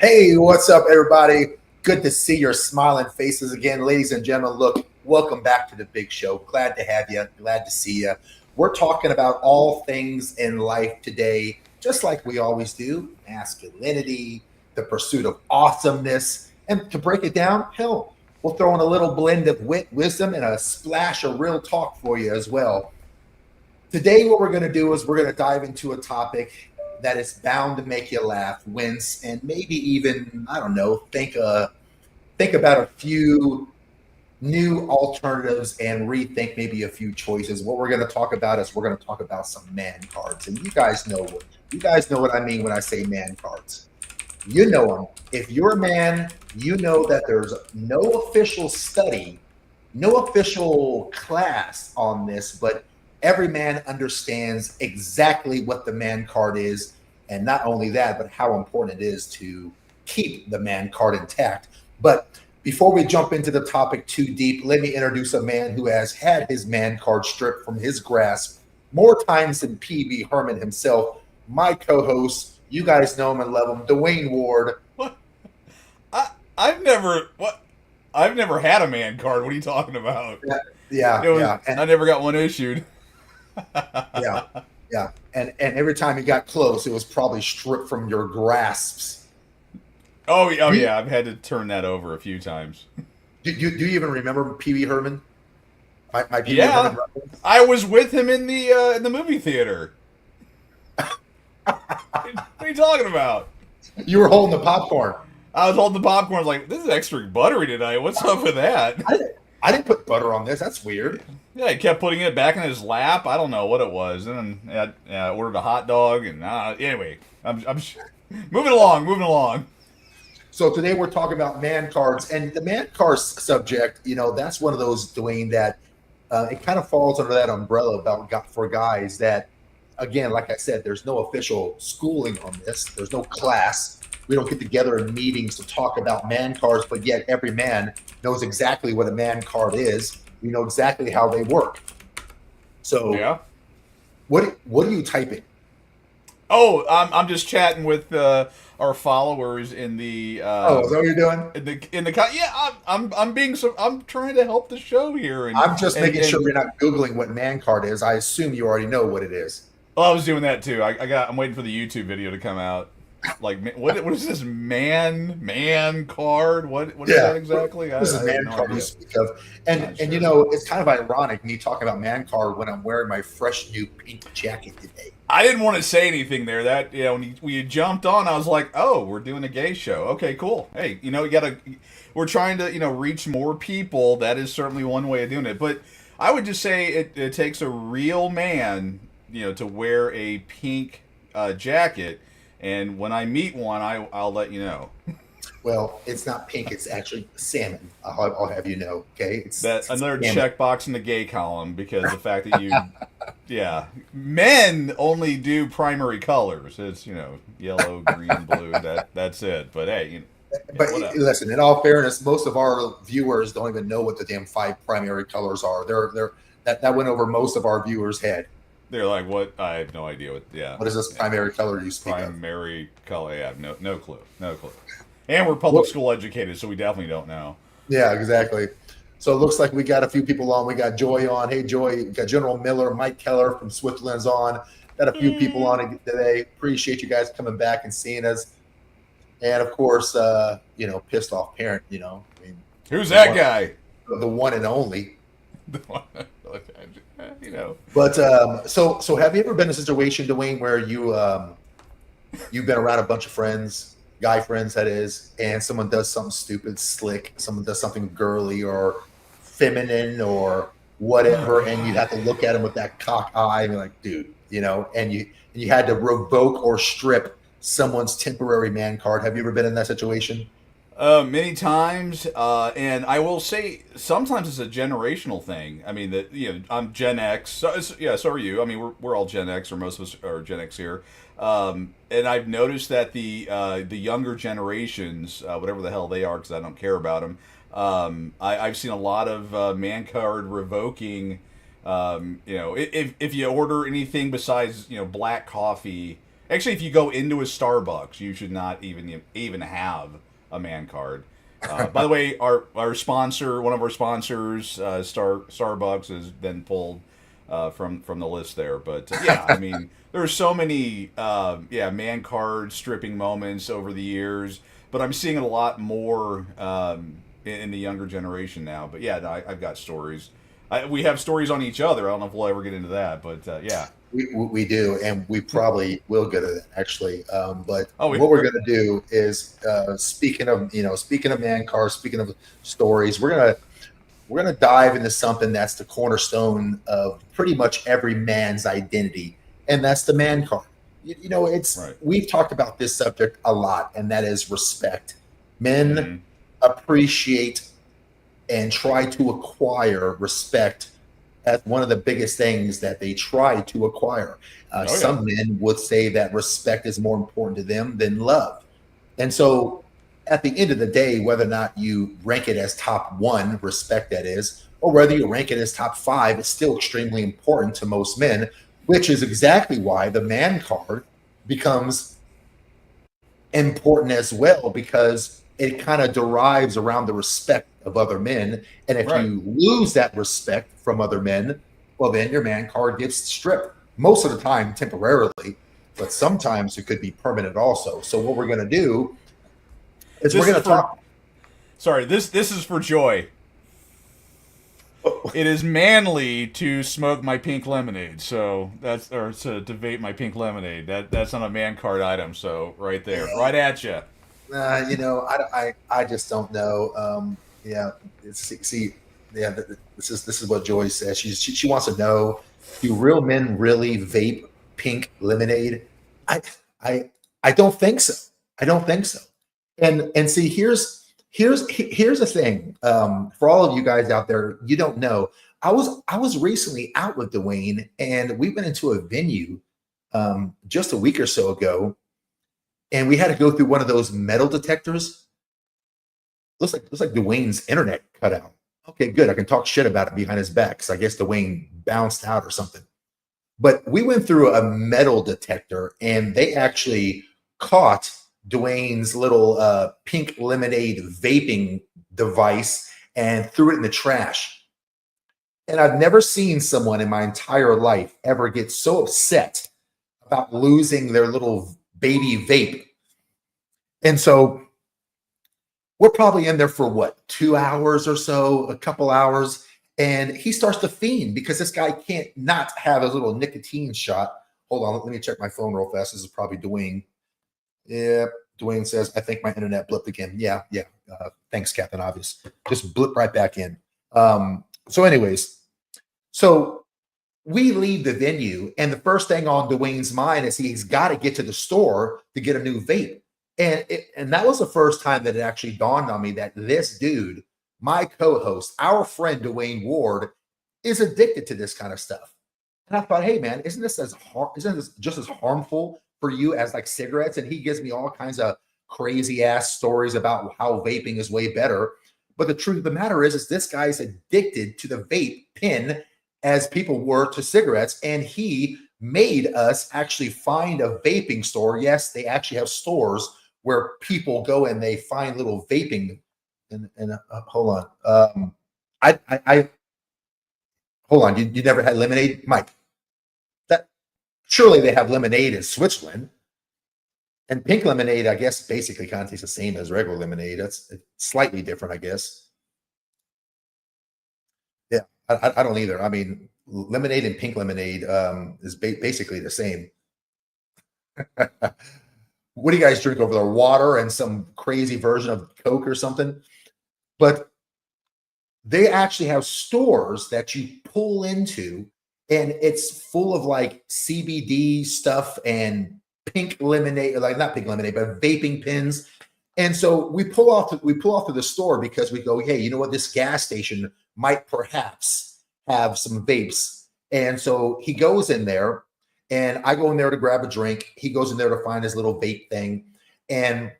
Hey, what's up, everybody? Good to see your smiling faces again, ladies and gentlemen. Look, welcome back to the big show. Glad to have you. Glad to see you. We're talking about all things in life today, just like we always do: masculinity, the pursuit of awesomeness, and to break it down, hell, we'll throw in a little blend of wit, wisdom, and a splash of real talk for you as well. Today, what we're going to do is we're going to dive into a topic that is bound to make you laugh, wince, and maybe even, I don't know, think about a few new alternatives and rethink maybe a few choices. What we're going to talk about is we're going to talk about some man cards, and you guys know what I mean when I say man cards. You know them. If you're a man, you know that there's no official study, no official class on this, but every man understands exactly what the man card is. And not only that, but how important it is to keep the man card intact. But before we jump into the topic too deep, let me introduce a man who has had his man card stripped from his grasp more times than PB Herman himself. My co-host, you guys know him and love him, Dwayne Ward. What? I've never had a man card. What are you talking about? Yeah. I never got one issued. Yeah. And every time you got close, it was probably stripped from your grasps. Yeah. I've had to turn that over a few times. Do you even remember Pee-wee Herman? My Pee-wee Yeah, Herman reference? I was with him in the movie theater. What are you talking about? You were holding the popcorn. I was holding the popcorn. I was like, "This is extra buttery tonight. What's up with that?" I didn't put butter on this. That's weird. Yeah, he kept putting it back in his lap. I don't know what it was. And then I ordered a hot dog. And anyway, I'm moving along. So today we're talking about man cards, and the man cards subject. That's one of those, Dwayne, that it kind of falls under that umbrella for guys that, again, like I said, there's no official schooling on this. There's no class. We don't get together in meetings to talk about man cards, but yet every man knows exactly what a man card is. We know exactly how they work. So, yeah. What are you typing? Oh, I'm just chatting with our followers in the. Is that what you're doing? I'm trying to help the show here. I'm just making sure you're not Googling what man card is. I assume you already know what it is. Well, I was doing that too. I'm waiting for the YouTube video to come out. Like, what is this man card? What is that exactly? This is man card you speak of. And it's kind of ironic me talking about man card when I'm wearing my fresh new pink jacket today. I didn't want to say anything there. That when you jumped on, I was like, oh, we're doing a gay show. Okay, cool. Hey, we're trying to reach more people. That is certainly one way of doing it. But I would just say it takes a real man, to wear a pink jacket. And when I meet one, I'll let you know. Well, it's not pink; it's actually salmon. I'll have you know. Okay, it's another checkbox in the gay column because the fact that men only do primary colors. It's yellow, green, blue. That's it. But hey, but listen. In all fairness, most of our viewers don't even know what the damn 5 primary colors are. That went over most of our viewers' head. They're like, what? I have no idea. What is this primary color you speak of? Primary color, yeah, no clue. And we're public school educated, so we definitely don't know. Yeah, exactly. So it looks like we got a few people on. We got Joy on. Hey, Joy. We got General Miller, Mike Keller from Switzerland's on. Got a few people on today. Appreciate you guys coming back and seeing us. And of course, pissed off parent. Who's that guy? The one and only. The one. But so have you ever been in a situation, Dwayne, where you've been around a bunch of friends, guy friends that is, and someone does something stupid, slick, someone does something girly or feminine or whatever, and you have to look at him with that cock eye and be like, dude, and you had to revoke or strip someone's temporary man card. Have you ever been in that situation? Many times, and I will say sometimes it's a generational thing. I mean, I'm Gen X, so are you. I mean, we're all Gen X, or most of us are Gen X here. And I've noticed that the younger generations, whatever the hell they are, because I don't care about them, I've seen a lot of man card revoking. If you order anything besides black coffee Actually, if you go into a Starbucks, you should not even have a man card. By the way, our sponsor, one of our sponsors, Starbucks, has been pulled from the list there. But yeah, I mean, there are so many man card stripping moments over the years, but I'm seeing it a lot more in the younger generation now. But yeah, I've got stories. We have stories on each other. I don't know if we'll ever get into that, but yeah. We do, and we probably will get to that actually. But Oh, what we're going to do is, speaking of man cars, speaking of stories, we're gonna dive into something that's the cornerstone of pretty much every man's identity, and that's the man card. It's right. we've talked about this subject a lot, and that is respect. Men Mm-hmm. appreciate and try to acquire respect as one of the biggest things that they try to acquire. Some men would say that respect is more important to them than love. And so at the end of the day, whether or not you rank it as top one, respect that is, or whether you rank it as top five, it's still extremely important to most men, which is exactly why the man card becomes important as well, because it kind of derives around the respect of other men. And if Right. you lose that respect from other men, well, then your man card gets stripped. Most of the time, temporarily, but sometimes it could be permanent also. So what we're going to do is This we're is going to for talk. sorry. This is for Joy. It is manly to smoke my pink lemonade. So that's or to vape my pink lemonade. That's not a man card item. So right there, right at you. I just don't know. Yeah, see, yeah, this is what Joy says. She wants to know: do real men really vape pink lemonade? I I I don't think so. I don't think so. And see, here's the thing. For all of you guys out there, you don't know. I was recently out with Dwayne, and we went into a venue just a week or so ago, and we had to go through one of those metal detectors. Looks like Dwayne's internet cut out. Okay, good. I can talk shit about it behind his back because I guess Dwayne bounced out or something. But we went through a metal detector, and they actually caught Dwayne's little pink lemonade vaping device and threw it in the trash. And I've never seen someone in my entire life ever get so upset about losing their little baby vape. And so we're probably in there for what, 2 hours or so, a couple hours. And he starts to fiend because this guy can't not have a little nicotine shot. Hold on, let me check my phone real fast. This is probably Dwayne. Yeah, Dwayne says, I think my internet blipped again. Yeah. Thanks, Captain Obvious. Just blip right back in. So, anyways, so we leave the venue, and the first thing on Dwayne's mind is he's got to get to the store to get a new vape. And that was the first time that it actually dawned on me that this dude, my co-host, our friend Dwayne Ward, is addicted to this kind of stuff. And I thought, hey man, isn't this just as harmful for you as like cigarettes? And he gives me all kinds of crazy ass stories about how vaping is way better. But the truth of the matter is this guy's addicted to the vape pen as people were to cigarettes, and he made us actually find a vaping store. Yes, they actually have stores where people go and they find little vaping. And hold on, I hold on. You never had lemonade, Mike? That surely they have lemonade in Switzerland, and pink lemonade, I guess, basically kind of tastes the same as regular lemonade. It's slightly different, I guess. Yeah, I don't either. I mean, lemonade and pink lemonade is basically the same. What do you guys drink over there? Water and some crazy version of Coke or something? But they actually have stores that you pull into, and it's full of like CBD stuff and pink lemonade, like not pink lemonade, but vaping pins. And so we pull off to the store because we go, hey, you know what? This gas station might perhaps have some vapes. And so he goes in there, and I go in there to grab a drink. He goes in there to find his little vape thing. And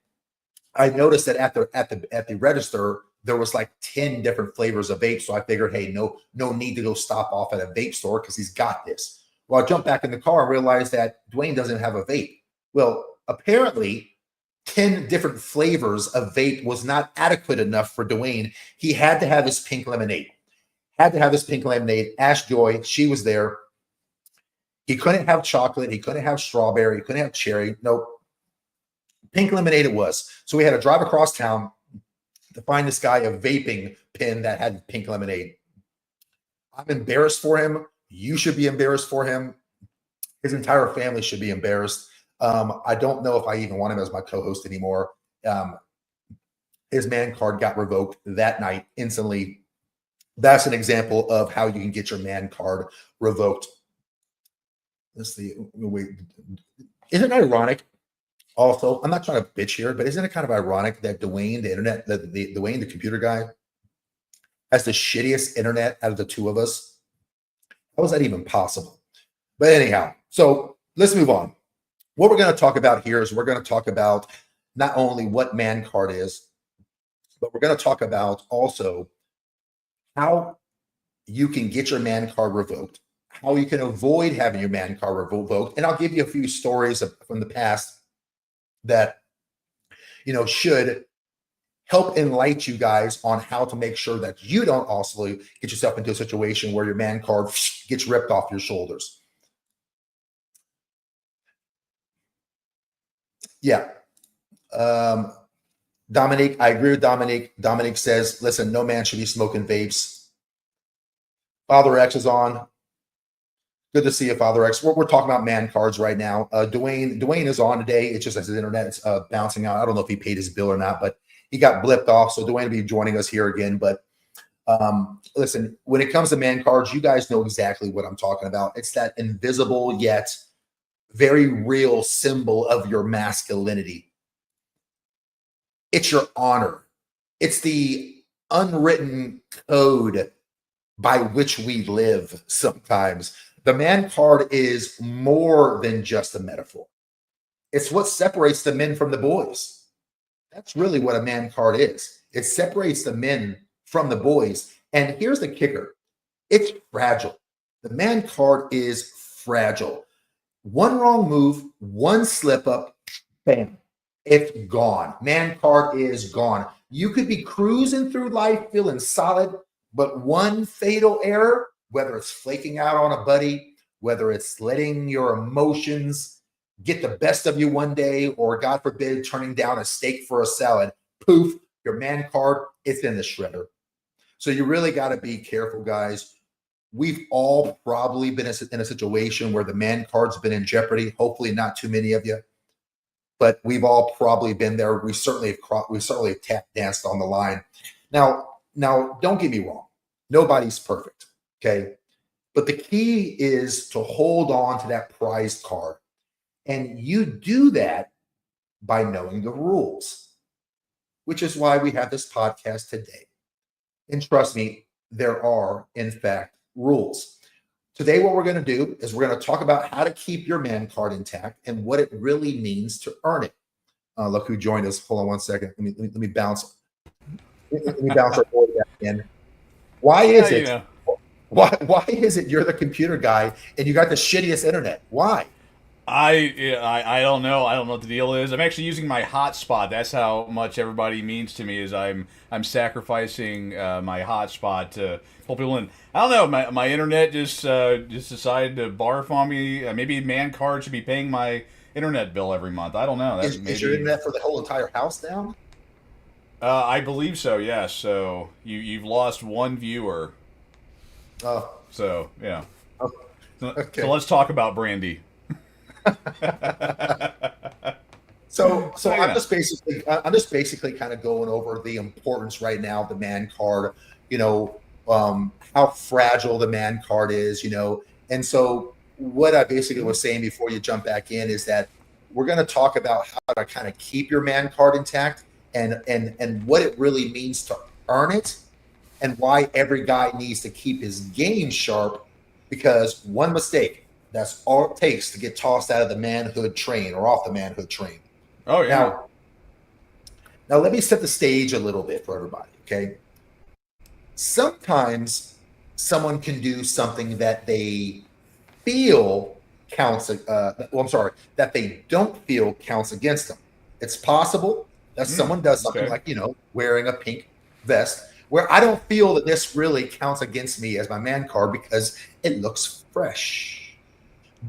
I noticed that at the register, there was like 10 different flavors of vape. So I figured, hey, no need to go stop off at a vape store because he's got this. Well, I jumped back in the car and realized that Dwayne doesn't have a vape. Well, apparently 10 different flavors of vape was not adequate enough for Dwayne. He had to have his pink lemonade. Had to have his pink lemonade. Ash Joy, she was there. He couldn't have chocolate. He couldn't have strawberry. He couldn't have cherry. Nope. Pink lemonade it was. So we had to drive across town to find this guy a vaping pen that had pink lemonade. I'm embarrassed for him. You should be embarrassed for him. His entire family should be embarrassed. I don't know if I even want him as my co-host anymore. His man card got revoked that night instantly. That's an example of how you can get your man card revoked. Let's see. Wait. Isn't it ironic? Also, I'm not trying to bitch here, but isn't it kind of ironic that Dwayne, the internet, the Dwayne, the computer guy, has the shittiest internet out of the two of us? How is that even possible? But anyhow, so let's move on. What we're going to talk about here is we're going to talk about not only what man card is, but we're going to talk about also how you can get your man card revoked, how you can avoid having your man card revoked. And I'll give you a few stories from the past that, should help enlighten you guys on how to make sure that you don't also get yourself into a situation where your man card gets ripped off your shoulders. Yeah. Dominique, I agree with Dominique. Dominique says, listen, no man should be smoking vapes. Father X is on. Good to see you, Father X. We're talking about man cards right now. Dwayne is on today. It's just as his internet's bouncing out. I don't know if he paid his bill or not, but he got blipped off. So Dwayne will be joining us here again. But listen, when it comes to man cards, you guys know exactly what I'm talking about. It's that invisible yet very real symbol of your masculinity. It's your honor. It's the unwritten code by which we live sometimes. The man card is more than just a metaphor. It's what separates the men from the boys. That's really what a man card is. It separates the men from the boys. And here's the kicker. It's fragile. The man card is fragile. One wrong move, one slip up, bam, it's gone. Man card is gone. You could be cruising through life feeling solid, but one fatal error, whether it's flaking out on a buddy, whether it's letting your emotions get the best of you one day, or God forbid, turning down a steak for a salad, poof, your man card, it's in the shredder. So you really got to be careful, guys. We've all probably been in a situation where the man card's been in jeopardy. Hopefully not too many of you, but we've all probably been there. We certainly have tap danced on the line. Now, don't get me wrong. Nobody's perfect, okay? But the key is to hold on to that prized card. And you do that by knowing the rules, which is why we have this podcast today. And trust me, there are, in fact, rules. Today, what we're going to do is we're going to talk about how to keep your man card intact and what it really means to earn it. Look who joined us. Hold on one second. Let me bounce. Let me bounce our board back in. Why is it? Why is it you're the computer guy and you got the shittiest internet? Why? I don't know. I don't know what the deal is. I'm actually using my hotspot. That's how much everybody means to me. Is I'm sacrificing my hotspot to pull people in. I don't know. My internet just decided to barf on me. Maybe man card should be paying my internet bill every month. I don't know. Is your internet for the whole entire house down? I believe so. Yes. So you've lost one viewer. Oh. So yeah. Oh. Okay. So let's talk about Brandy. So I'm just basically kind of going over the importance right now of the man card, how fragile the man card is, and so what I basically was saying before you jump back in is that we're going to talk about how to kind of keep your man card intact and what it really means to earn it and why every guy needs to keep his game sharp, because one mistake, that's all it takes to get tossed out of the manhood train or off the manhood train. Oh, yeah. Now let me set the stage a little bit for everybody, okay? Sometimes someone can do something that they feel counts. I'm sorry, that they don't feel counts against them. It's possible that someone does something okay. like, wearing a pink vest, where I don't feel that this really counts against me as my man card because it looks fresh.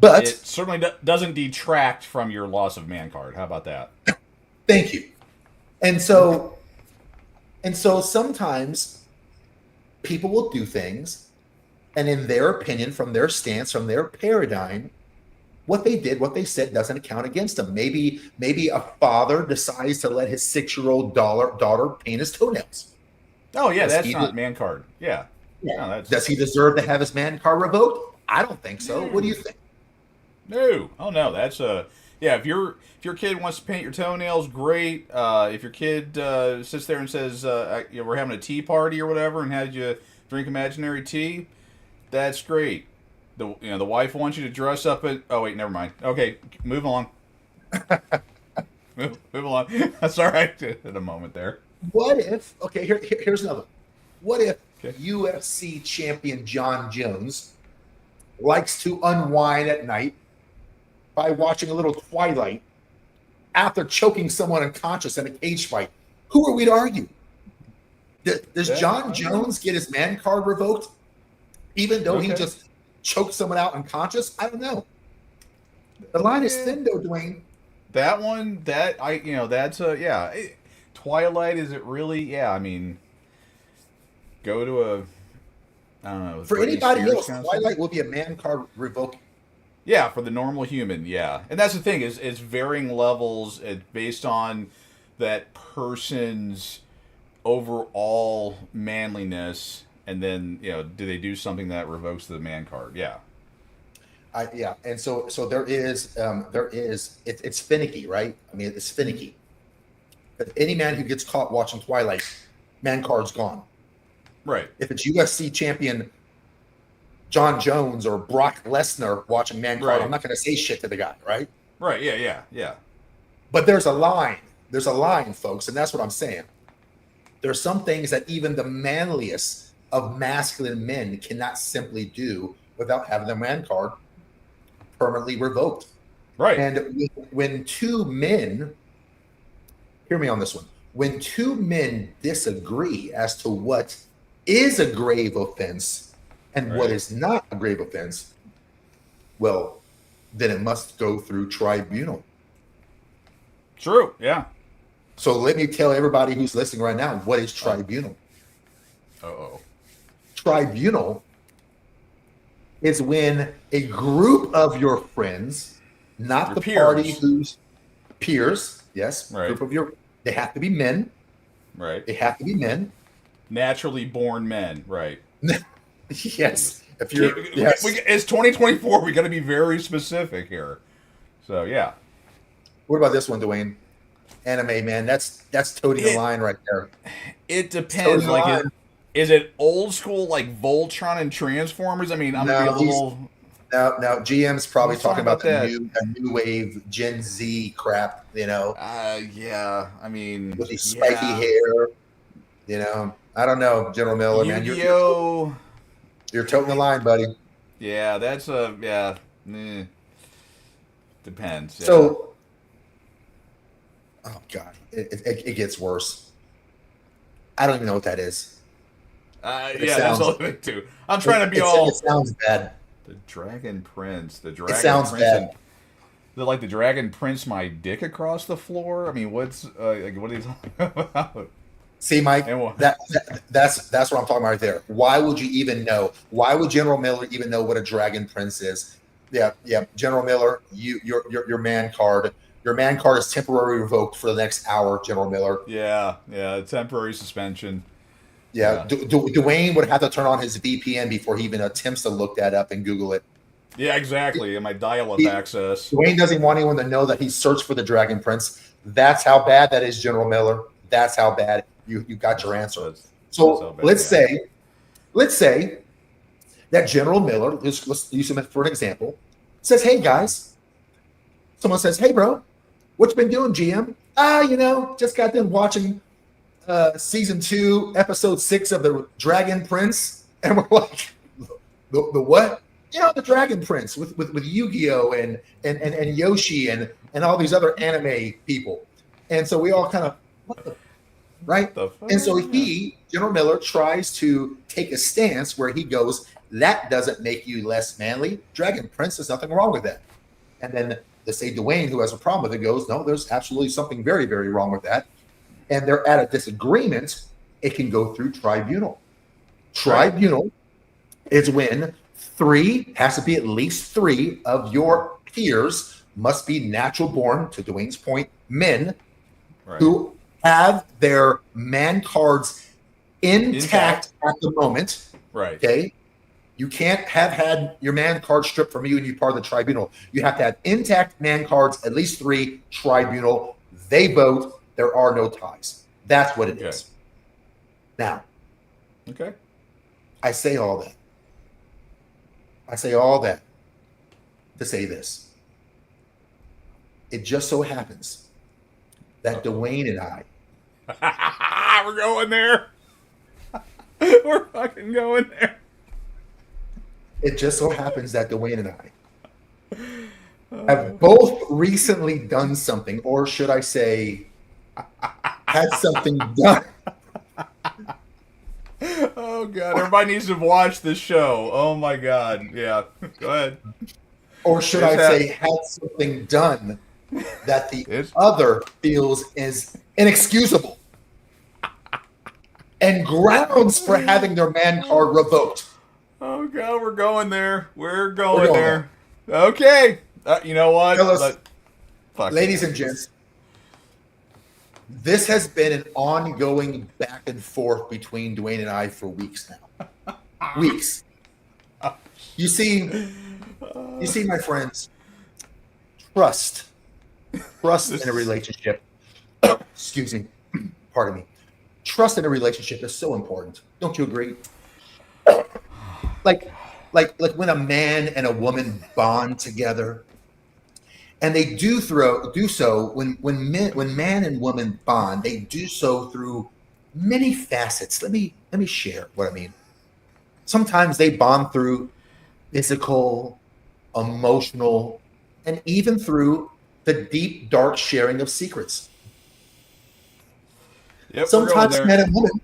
But It certainly doesn't detract from your loss of man card. How about that? thank you. And so sometimes people will do things, and in their opinion, from their stance, from their paradigm, what they did, what they said doesn't count against them. Maybe a father decides to let his 6-year-old daughter paint his toenails. Oh yeah, Does that's he not man card. Yeah. Yeah. No, that's Does he deserve to have his man card revoked? I don't think so. What do you think? no. Oh no, that's yeah. If your kid wants to paint your toenails, great. If your kid sits there and says, "We're having a tea party or whatever," and had you drink imaginary tea, that's great. The wife wants you to dress up at. Oh wait, never mind. Okay, move on. move along. Sorry, I had a moment there. What if, okay, here's another. What if Okay. UFC champion John Jones likes to unwind at night by watching a little Twilight after choking someone unconscious in a cage fight? Who are we to argue? Does John Jones get his man card revoked even though he just choked someone out unconscious? I don't know. The line is thin, though, Dwayne. That one, that's a yeah. Twilight, is it really? Yeah, I mean, go to a, I don't know. For Britney anybody Spears else, concert? Twilight will be a man card revoking. Yeah, for the normal human, yeah. And that's the thing, is it's varying levels based on that person's overall manliness, and then, do they do something that revokes the man card? Yeah. Yeah, and so it's finicky, right? I mean, it's finicky. But any man who gets caught watching Twilight, man card's gone. Right. If it's UFC champion John Jones or Brock Lesnar watching man card, Right. I'm not going to say shit to the guy, right? Right, yeah. But there's a line. There's a line, folks, and that's what I'm saying. There's some things that even the manliest of masculine men cannot simply do without having their man card permanently revoked. Right. And when two men, hear me on this one, when two men disagree as to what is a grave offense and what is not a grave offense, well, then it must go through tribunal. True, yeah. So let me tell everybody who's listening right now, what is tribunal? Uh-oh. Tribunal is when a group of your friends, not the peers. party who's peers, yes, Right. group of they have to be men. Right. They have to be men. Naturally born men, right. Yes. If you're yes. It's 2024, we got to be very specific here. So, yeah. What about this one, Dwayne? Anime, man. That's toting the line right there. It depends. Like, is it old school like Voltron and Transformers? I mean, I'm gonna be a little. Now GM's probably talking about that. the new wave Gen Z crap, Yeah. I mean, with these spiky hair. I don't know, General Miller, man. You're toting the line, buddy. Yeah, that's depends. Yeah. So, oh god, it gets worse. I don't even know what that is. That's all thing too. I'm trying to be It sounds bad. The Dragon Prince. The Dragon. It sounds Prince bad. Like the Dragon Prince, my dick across the floor. I mean, what are you talking about? See, Mike, that's what I'm talking about right there. Why would you even know? Why would General Miller even know what a Dragon Prince is? Yeah, General Miller, your man card. Your man card is temporarily revoked for the next hour, General Miller. Yeah, temporary suspension. Yeah, Dwayne would have to turn on his VPN before he even attempts to look that up and Google it. Yeah, exactly. And my dial-up access. Dwayne doesn't want anyone to know that he searched for the Dragon Prince. That's how bad that is, General Miller. That's how bad you got your answer. So let's say that General Miller, let's use him for an example, says, "Hey guys," someone says, "Hey bro, what you been doing, GM?" Just got done watching season 2, episode 6 of the Dragon Prince, and we're like, the what? the Dragon Prince with Yu-Gi-Oh and Yoshi and all these other anime people. And so we all kind of, what the, right? The fuck? And so General Miller, tries to take a stance where he goes, that doesn't make you less manly. Dragon Prince, there's nothing wrong with that. And then they say Dwayne, who has a problem with it, goes, no, there's absolutely something very, very wrong with that. And they're at a disagreement. It can go through tribunal. Tribunal is when has to be at least 3 of your peers must be natural born, to Dwayne's point, men who have their man cards intact at the moment. Right. Okay. You can't have had your man card stripped from you and you're part of the tribunal. You have to have intact man cards, at least 3, tribunal. They vote. There are no ties. That's what it is. Now, I say all that. To say this. It just so happens that Dwayne and I. We're going there. We're fucking going there. It just so happens that Dwayne and I have both recently done something, or should I say, had something done. Oh God! Everybody needs to watch this show. Oh my God! Yeah, go ahead. Or should I say, had something done that the other feels is inexcusable, and grounds for having their man card revoked. Oh God, we're going there. We're going there. Okay, you know what? Fellas, ladies and gents, this has been an ongoing back and forth between Dwayne and I for weeks now. Weeks. You see, my friends, trust in a relationship. Excuse me. Pardon me. Trust in a relationship is so important. Don't you agree? Like when a man and a woman bond together, and they do so when man and woman bond, they do so through many facets. Let me share what I mean. Sometimes they bond through physical, emotional, and even through the deep, dark sharing of secrets. Yep, sometimes men and women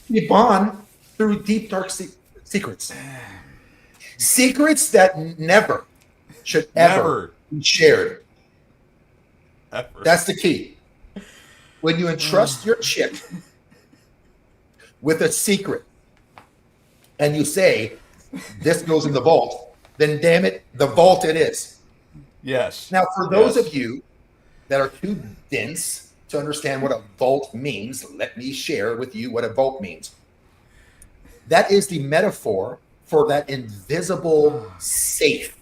they bond through deep, dark secrets. Secrets that never should ever be shared. Ever. That's the key. When you entrust your chick with a secret and you say, this goes in the vault, then damn it, the vault it is. Yes. Now, for those of you that are too dense to understand what a vault means, let me share with you what a vault means. That is the metaphor for that invisible safe,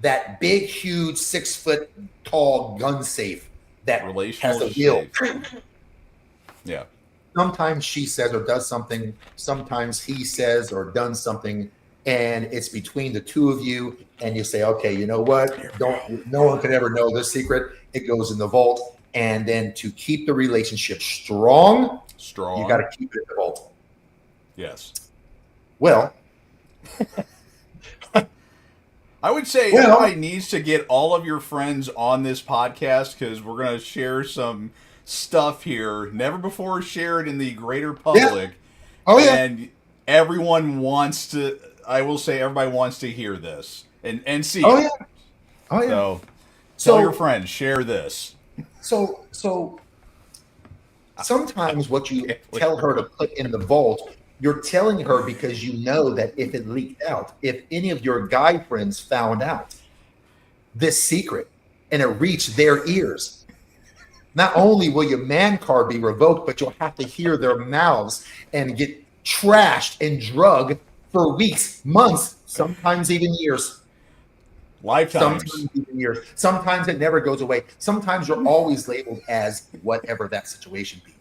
that big, huge, 6-foot tall gun safe that has a wheel. Yeah. Sometimes she says or does something. Sometimes he says or does something, and it's between the two of you. And you say, "Okay, you know what? No one can ever know this secret. It goes in the vault." And then to keep the relationship strong, you got to keep it in the vault. Yes. Well, I would say everybody needs to get all of your friends on this podcast because we're going to share some stuff here, never before shared in the greater public. And everyone wants to, I will say everybody wants to hear this and see it. So tell your friends, share this. So sometimes what you tell her to put in the vault, you're telling her because you know that if it leaked out, if any of your guy friends found out this secret and it reached their ears, not only will your man card be revoked, but you'll have to hear their mouths and get trashed and drugged for weeks, months, sometimes even years. Lifetimes. Sometimes even years. Sometimes it never goes away. Sometimes you're always labeled as whatever that situation be.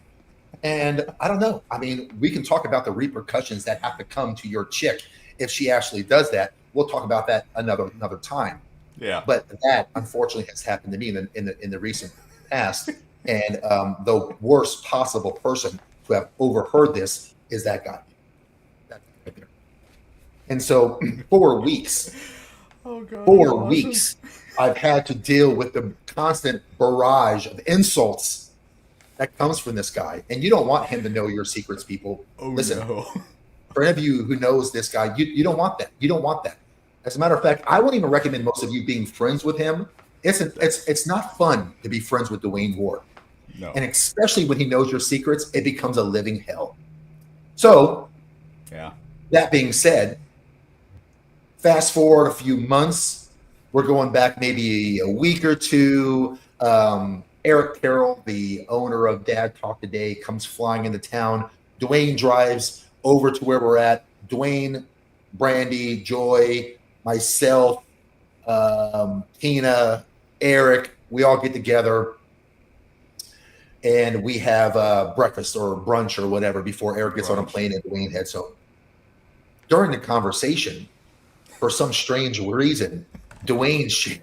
And I don't know. I mean, we can talk about the repercussions that have to come to your chick if she actually does that. We'll talk about that another time. Yeah. But that unfortunately has happened to me in the recent past. And the worst possible person to have overheard this is that guy. That right there. And so 4 weeks, Oh God, that's 4 weeks, I've had to deal with the constant barrage of insults that comes from this guy. And you don't want him to know your secrets, people. Oh Listen, no. for any of you who knows this guy, you don't want that. You don't want that. As a matter of fact, I wouldn't even recommend most of you being friends with him. It's not fun to be friends with Dwayne Ward. No. And especially when he knows your secrets, it becomes a living hell. So, Yeah. that being said, fast forward a few months, we're going back maybe a week or two. Eric Carroll, the owner of Dad Talk Today, comes flying into town. Dwayne drives over to where we're at. Dwayne, Brandy, Joy, myself, Tina, Eric, we all get together and we have breakfast or brunch or whatever before Eric gets on a plane and Dwayne heads home. During the conversation, for some strange reason, Dwayne.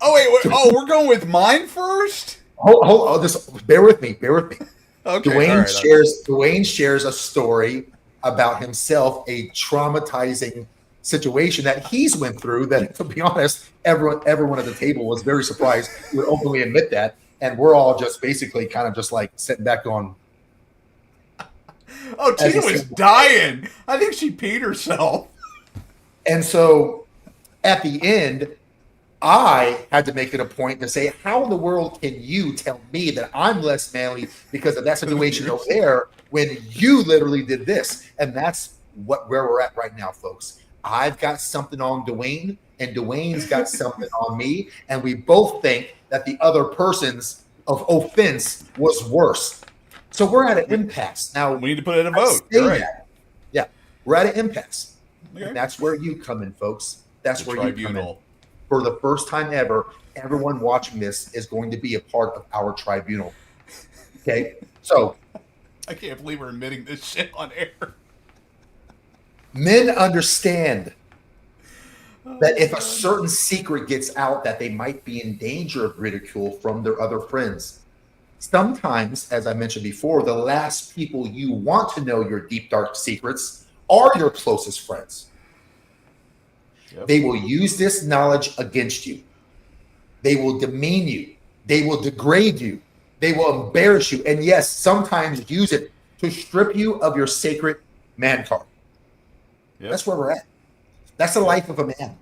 Oh wait. Oh, we're going with mine first. Hold, just bear with me. Okay. Dwayne shares a story about himself, a traumatizing situation that he's went through. That, to be honest, everyone at the table was very surprised. He would openly admit that, and we're all just basically kind of just like sitting back going. Oh, Tina was dying. I think she peed herself. And so, at the end, I had to make it a point to say, how in the world can you tell me that I'm less manly because of that situation over there when you literally did this? And that's where we're at right now, folks. I've got something on Dwayne, and Dwayne's got something on me, and we both think that the other person's of offense was worse. So we're at an impasse. Now, we need to put it in a vote. Right. Yeah, we're at an impasse. Okay. And that's where you come in, folks. That's where tribunal. You come in. For the first time ever, everyone watching this is going to be a part of our tribunal. Okay? So, I can't believe we're admitting this shit on air. Men understand that if a certain secret gets out, that they might be in danger of ridicule from their other friends. Sometimes, as I mentioned before, the last people you want to know your deep, dark secrets are your closest friends. Yep. They will use this knowledge against you. They will demean you. They will degrade you. They will embarrass you. And yes, sometimes use it to strip you of your sacred man card. Yep. That's where we're at. That's the life of a man.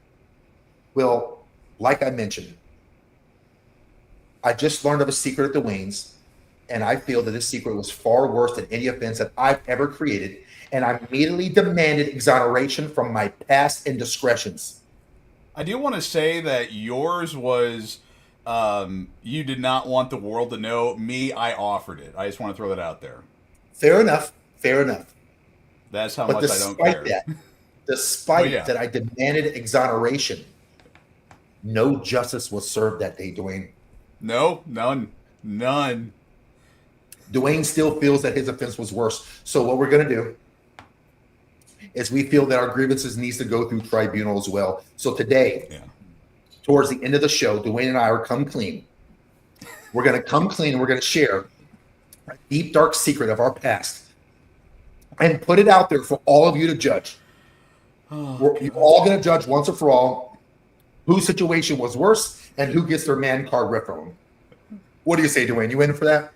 Well, like I mentioned, I just learned of a secret at the Waynes, and I feel that this secret was far worse than any offense that I've ever created. And I immediately demanded exoneration from my past indiscretions. I do want to say that yours was, you did not want the world to know. Me, I offered it. I just want to throw that out there. Fair enough. That's how much I don't care. Despite that I demanded exoneration, no justice was served that day, Dwayne. No, none. Dwayne still feels that his offense was worse. So what we're going to do is we feel that our grievances needs to go through tribunal as well. So today, towards the end of the show, Dwayne and I are come clean. We're going to come clean and we're going to share a deep, dark secret of our past and put it out there for all of you to judge. You're all going to judge once and for all whose situation was worse and who gets their man card ripped from them. What do you say, Dwayne? You in for that?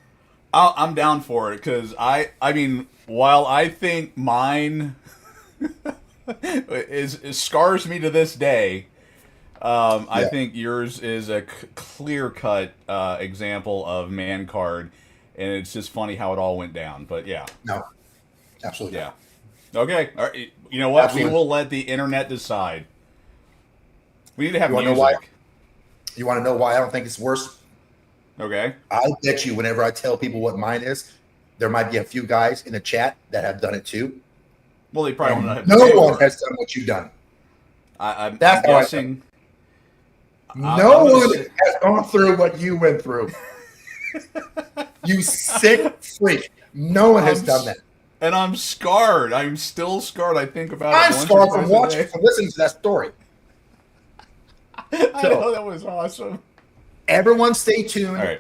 I'm down for it because I mean, while I think mine scars me to this day, I think yours is a clear-cut example of man card, and it's just funny how it all went down. But yeah, no, absolutely, yeah. Okay, all right. You know what? Absolutely. We will let the internet decide. We need to have music. You want to know why I don't think it's worse? Okay. I bet you whenever I tell people what mine is, there might be a few guys in the chat that have done it too. Well, they probably don't have no one has done what you've done. I'm guessing. No one has gone through what you went through. You sick freak. No one has done that. And I'm scarred. I'm still scarred. I think about it. I'm scarred from watching, from listening to that story. I know, that was awesome. Everyone stay tuned. All right.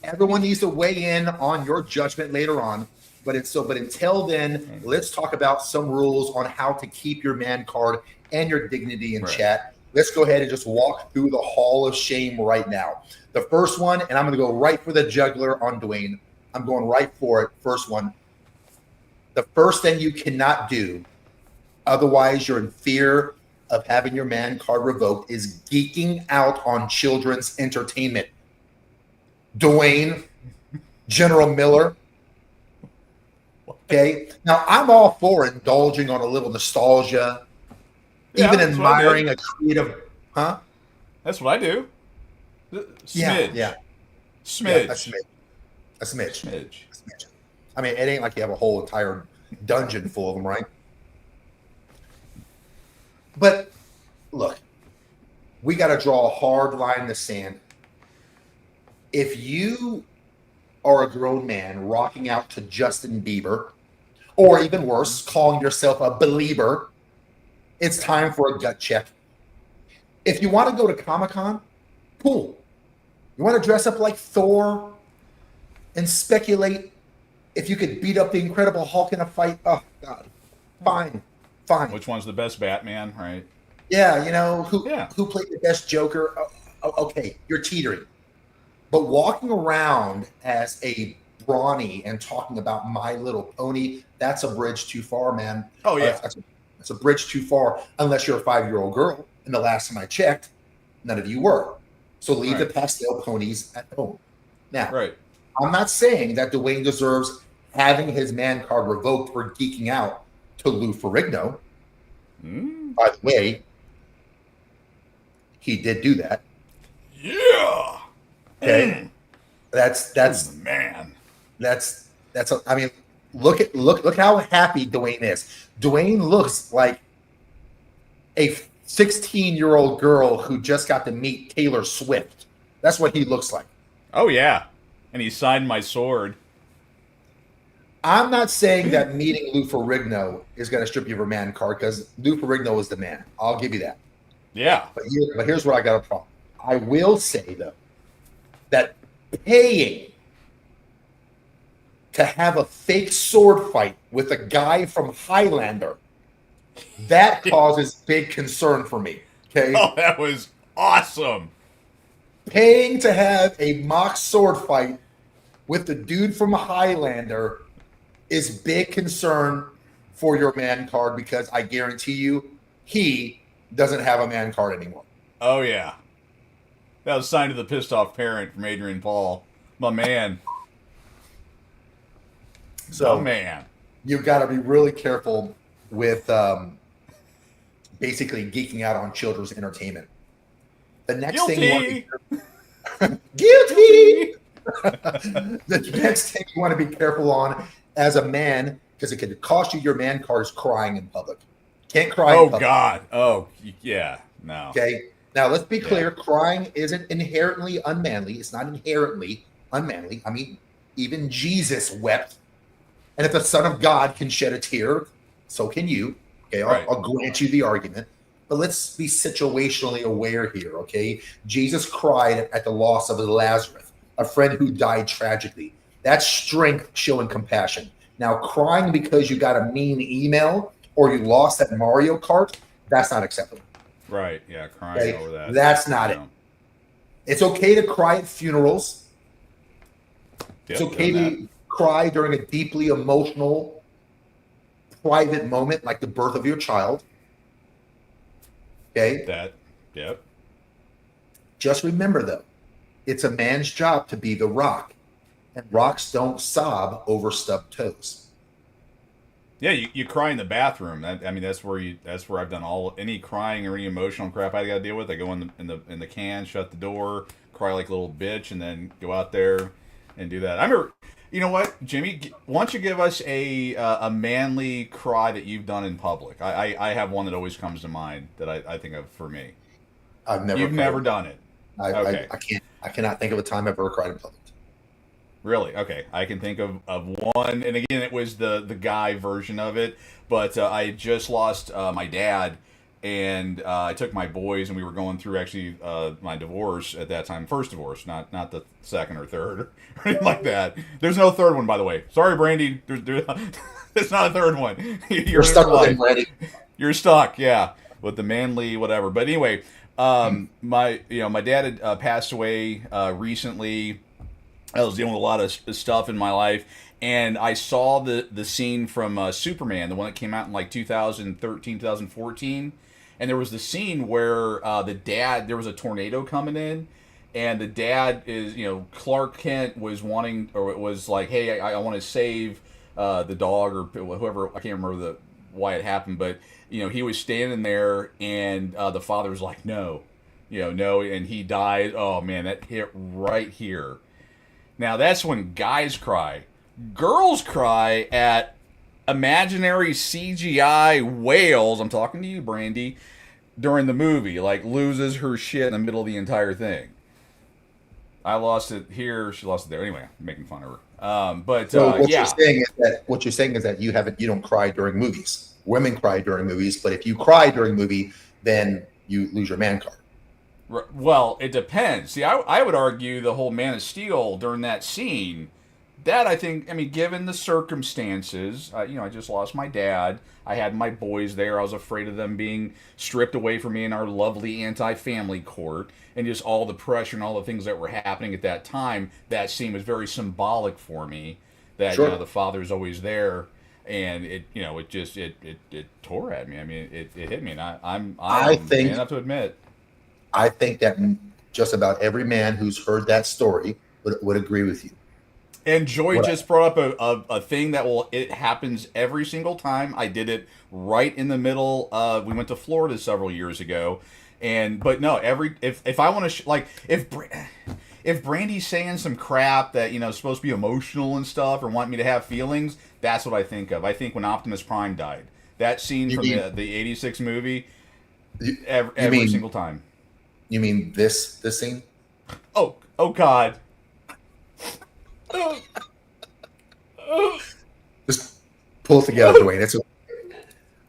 Everyone needs to weigh in on your judgment later on. But until then, let's talk about some rules on how to keep your man card and your dignity in chat. Let's go ahead and just walk through the hall of shame right now. The first one, and I'm going to go right for the jugular on Dwayne. I'm going right for it. First one. The first thing you cannot do, otherwise you're in fear of having your man card revoked, is geeking out on children's entertainment. Dwayne, General Miller. Okay. Now, I'm all for indulging on a little nostalgia, even admiring a creative, huh? That's what I do. Smidge. Yeah. Smidge. Yeah, a smidge. I mean, it ain't like you have a whole entire dungeon full of them, right? But look, we got to draw a hard line in the sand. If you are a grown man rocking out to Justin Bieber, or even worse, calling yourself a believer, it's time for a gut check. If you want to go to Comic-Con, cool. You want to dress up like Thor and speculate if you could beat up the Incredible Hulk in a fight? Oh, God. Fine. Which one's the best Batman, right? Yeah, who played the best Joker? Okay, you're teetering. But walking around as a brawny and talking about My Little Pony, that's a bridge too far, man. Oh, yeah. That's a bridge too far, unless you're a 5-year-old girl. And the last time I checked, none of you were. So leave the pastel ponies at home. Now, I'm not saying that Dwayne deserves having his man card revoked for geeking out to Lou Ferrigno. By the way, he did do that. Yeah. Okay. That's man. I mean, look how happy Dwayne is. Dwayne looks like a 16-year-old girl who just got to meet Taylor Swift. That's what he looks like. Oh yeah. And he signed my sword. I'm not saying that meeting Lou Ferrigno is going to strip you of a man card, because Lou Ferrigno is the man. I'll give you that. Yeah. But here's where I got a problem. I will say, though, that paying to have a fake sword fight with a guy from Highlander, that causes big concern for me. Okay. Oh, that was awesome. Paying to have a mock sword fight with the dude from Highlander is big concern for your man card, because I guarantee you he doesn't have a man card anymore. Oh, yeah. That was signed to the pissed off parent from Adrian Paul. My man. So, man. You've got to be really careful with basically geeking out on children's entertainment. The next thing you want to be guilty. The next thing you want to be careful on as a man, because it could cost you your man card, is crying in public. Can't cry in public. God. Oh, yeah. No. Okay. Now, let's be clear. Crying isn't inherently unmanly. It's not inherently unmanly. I mean, even Jesus wept. And if the Son of God can shed a tear, so can you. Okay, I'll grant you the argument. But let's be situationally aware here, okay? Jesus cried at the loss of Lazarus, a friend who died tragically. That's strength showing compassion. Now, crying because you got a mean email or you lost at Mario Kart, that's not acceptable. Right, yeah, crying over that. That's not it. It's okay to cry at funerals. It's okay to cry during a deeply emotional, private moment like the birth of your child. Okay? Just remember, though, it's a man's job to be the rock, and rocks don't sob over stubbed toes. Yeah, you cry in the bathroom. I mean, that's where I've done any crying or any emotional crap I got to deal with. I go in the can, shut the door, cry like a little bitch, and then go out there and do that. I remember, you know what, Jimmy? Why don't you give us a manly cry that you've done in public? I have one that always comes to mind that I think of for me. You've never done it. I cannot think of a time I've ever cried in public. Really? Okay. I can think of one, and again, it was the guy version of it, but I had just lost my dad and I took my boys, and we were going through actually my divorce at that time, first divorce, not the second or third or anything like that. There's no third one, by the way. Sorry, Brandy. There's not a third one. You're stuck with him, Brandy. You're stuck, yeah, with the manly whatever. But anyway, my dad had passed away recently. I was dealing with a lot of stuff in my life, and I saw the scene from Superman, the one that came out in like 2013, 2014. And there was the scene where there was a tornado coming in, and the dad is, Clark Kent was wanting, or it was like, hey, I want to save the dog or whoever. I can't remember why it happened, but he was standing there, and the father was like, no, no, and he died. Oh man, that hit right here. Now that's when guys cry. Girls cry at imaginary CGI whales. I'm talking to you, Brandy. During the movie, like, loses her shit in the middle of the entire thing. I lost it here. She lost it there. Anyway, I'm making fun of her. What you're saying is that you don't cry during movies. Women cry during movies, but if you cry during a movie, then you lose your man card. Well, it depends. See, I would argue the whole Man of Steel during that scene, that I think, given the circumstances, I just lost my dad. I had my boys there. I was afraid of them being stripped away from me in our lovely anti-family court, and just all the pressure and all the things that were happening at that time. That scene was very symbolic for me. That sure. The father's always there, and it tore at me. It hit me, and I'm man up to admit. I think that just about every man who's heard that story would agree with you. And Joy just brought up a thing that it happens every single time. I did it right in the middle. We went to Florida several years ago, but no, if I want to if Brandy's saying some crap that is supposed to be emotional and stuff, or want me to have feelings, that's what I think of. I think when Optimus Prime died, that scene from the '86 movie, every single time. You mean this scene? Oh God. Just pull it together, Dwayne.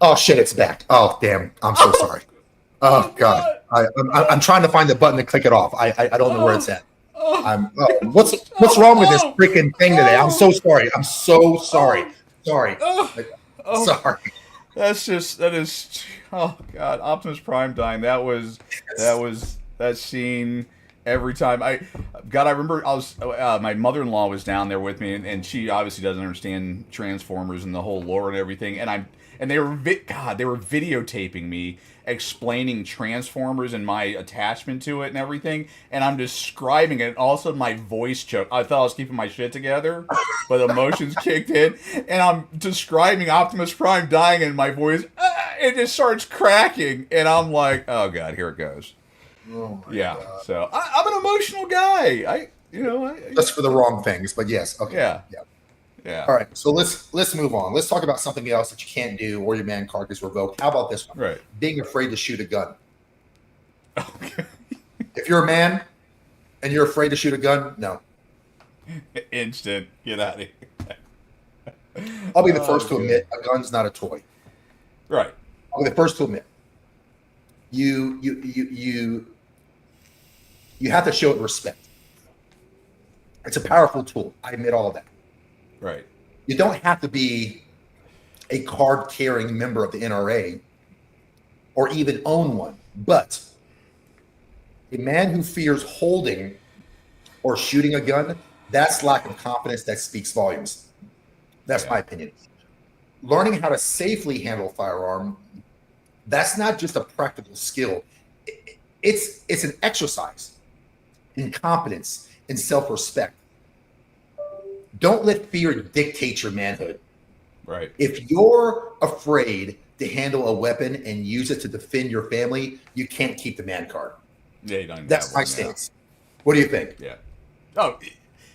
Oh shit, it's back. Oh damn, I'm so sorry. Oh God, I'm trying to find the button to click it off. I don't know where it's at. What's wrong with this freaking thing today? I'm so sorry. I'm so sorry. Sorry. Sorry. That is. Oh God, Optimus Prime dying. That was that scene. Every time I remember my mother-in-law was down there with me, and she obviously doesn't understand Transformers and the whole lore and everything. And they were videotaping me explaining Transformers and my attachment to it and everything. And I'm describing it, and all of a sudden my voice choked. I thought I was keeping my shit together, but emotions kicked in, and I'm describing Optimus Prime dying, and my voice it just starts cracking, and I'm like, oh God, here it goes. Oh God. So I'm an emotional guy. Just for the wrong things, but yes. Okay. Yeah. All right. So let's move on. Let's talk about something else that you can't do, or your man card is revoked. How about this one? Right. Being afraid to shoot a gun. Okay. If you're a man and you're afraid to shoot a gun, no. Instant. Get out of here. I'll be the first to admit a gun's not a toy. Right. I'll be the first to admit. You have to show it respect. It's a powerful tool. I admit all of that. Right. You don't have to be a card-carrying member of the NRA or even own one. But a man who fears holding or shooting a gun, that's lack of confidence that speaks volumes. That's my opinion. Learning how to safely handle a firearm, that's not just a practical skill. It's an exercise in competence and self-respect. Don't let fear dictate your manhood. Right. If you're afraid to handle a weapon and use it to defend your family, you can't keep the man card. Yeah, you don't. That's my stance. What do you think? Yeah. Oh,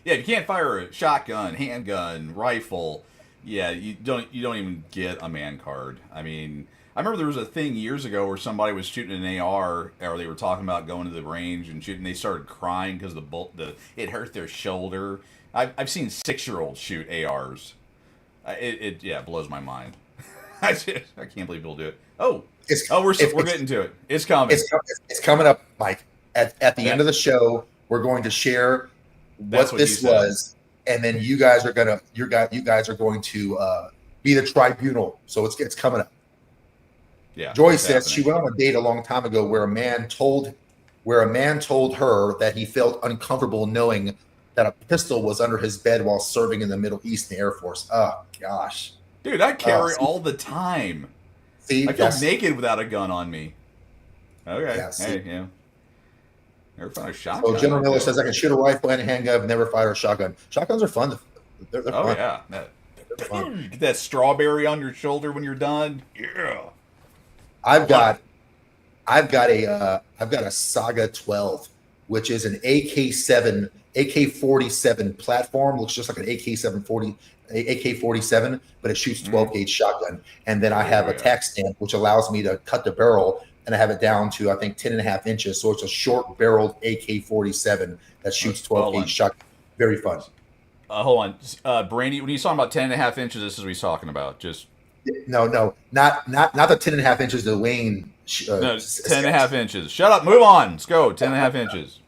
yeah. You can't fire a shotgun, handgun, rifle. Yeah, you don't even get a man card. I remember there was a thing years ago where somebody was shooting an AR, or they were talking about going to the range and shooting. They started crying because it hurt their shoulder. I've seen 6-year-olds shoot ARs. It blows my mind. I can't believe people do it. Oh, It's oh, we're it's getting to it. It's coming. it's coming up, Mike. At the end That, of the show, we're going to share that's what what he this said. was, and then you guys are going to be the tribunal. So it's coming up. Yeah, Joy it's says she happening. went on a date a long time ago where a man told her that he felt uncomfortable knowing that a pistol was under his bed while serving in the Middle East in the Air Force. Oh gosh. Dude, I carry See, all the time. see, I feel that's naked without a gun on me. Okay. yeah. See. Hey, yeah. Never found a So shotgun. General Miller Okay. says I can shoot a rifle and a handgun, but never fire a shotgun. Shotguns are fun. They're Oh fun. yeah. They're fun. Get that strawberry on your shoulder when you're done. Yeah. I've got a Saga 12, which is an AK-47 platform. Looks just like an AK-47, but it shoots 12 gauge shotgun. And then I have a tack stamp, which allows me to cut the barrel, and I have it down to I think 10.5 inches. So it's a short barreled AK-47 that shoots 12 gauge shotgun. Very fun. Hold on, Brandy. When he's talking about 10.5 inches, this is what he's talking about. Just No, not the 10.5 inches. The Wayne. no, 10.5 inches. Shut up. Move on. Let's go. 10.5 inches.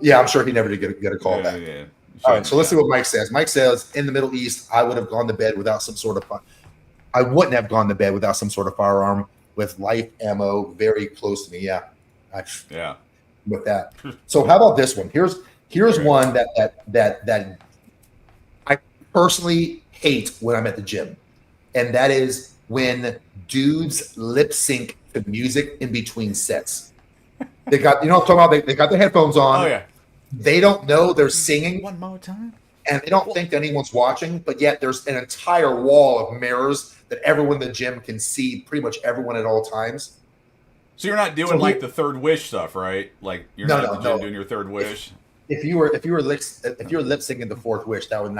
Yeah, I'm sure he never did get a call back. Yeah. All right, so let's see what Mike says. Mike says, in the Middle East, I would have gone to bed without some sort of. I wouldn't have gone to bed without some sort of firearm with life ammo very close to me. Yeah, Yeah. with that. So how about this one? Here's one that I personally hate when I'm at the gym, and that is when dudes lip sync to music in between sets. They got, what I'm talking about? They got their headphones on. Oh yeah. They don't know they're singing, One more time. and they don't think that anyone's watching, but yet there's an entire wall of mirrors that everyone in the gym can see pretty much everyone at all times. So you're not doing like the third wish stuff, right? Like you're not at the gym doing your third wish. If you were lip syncing the fourth wish, that would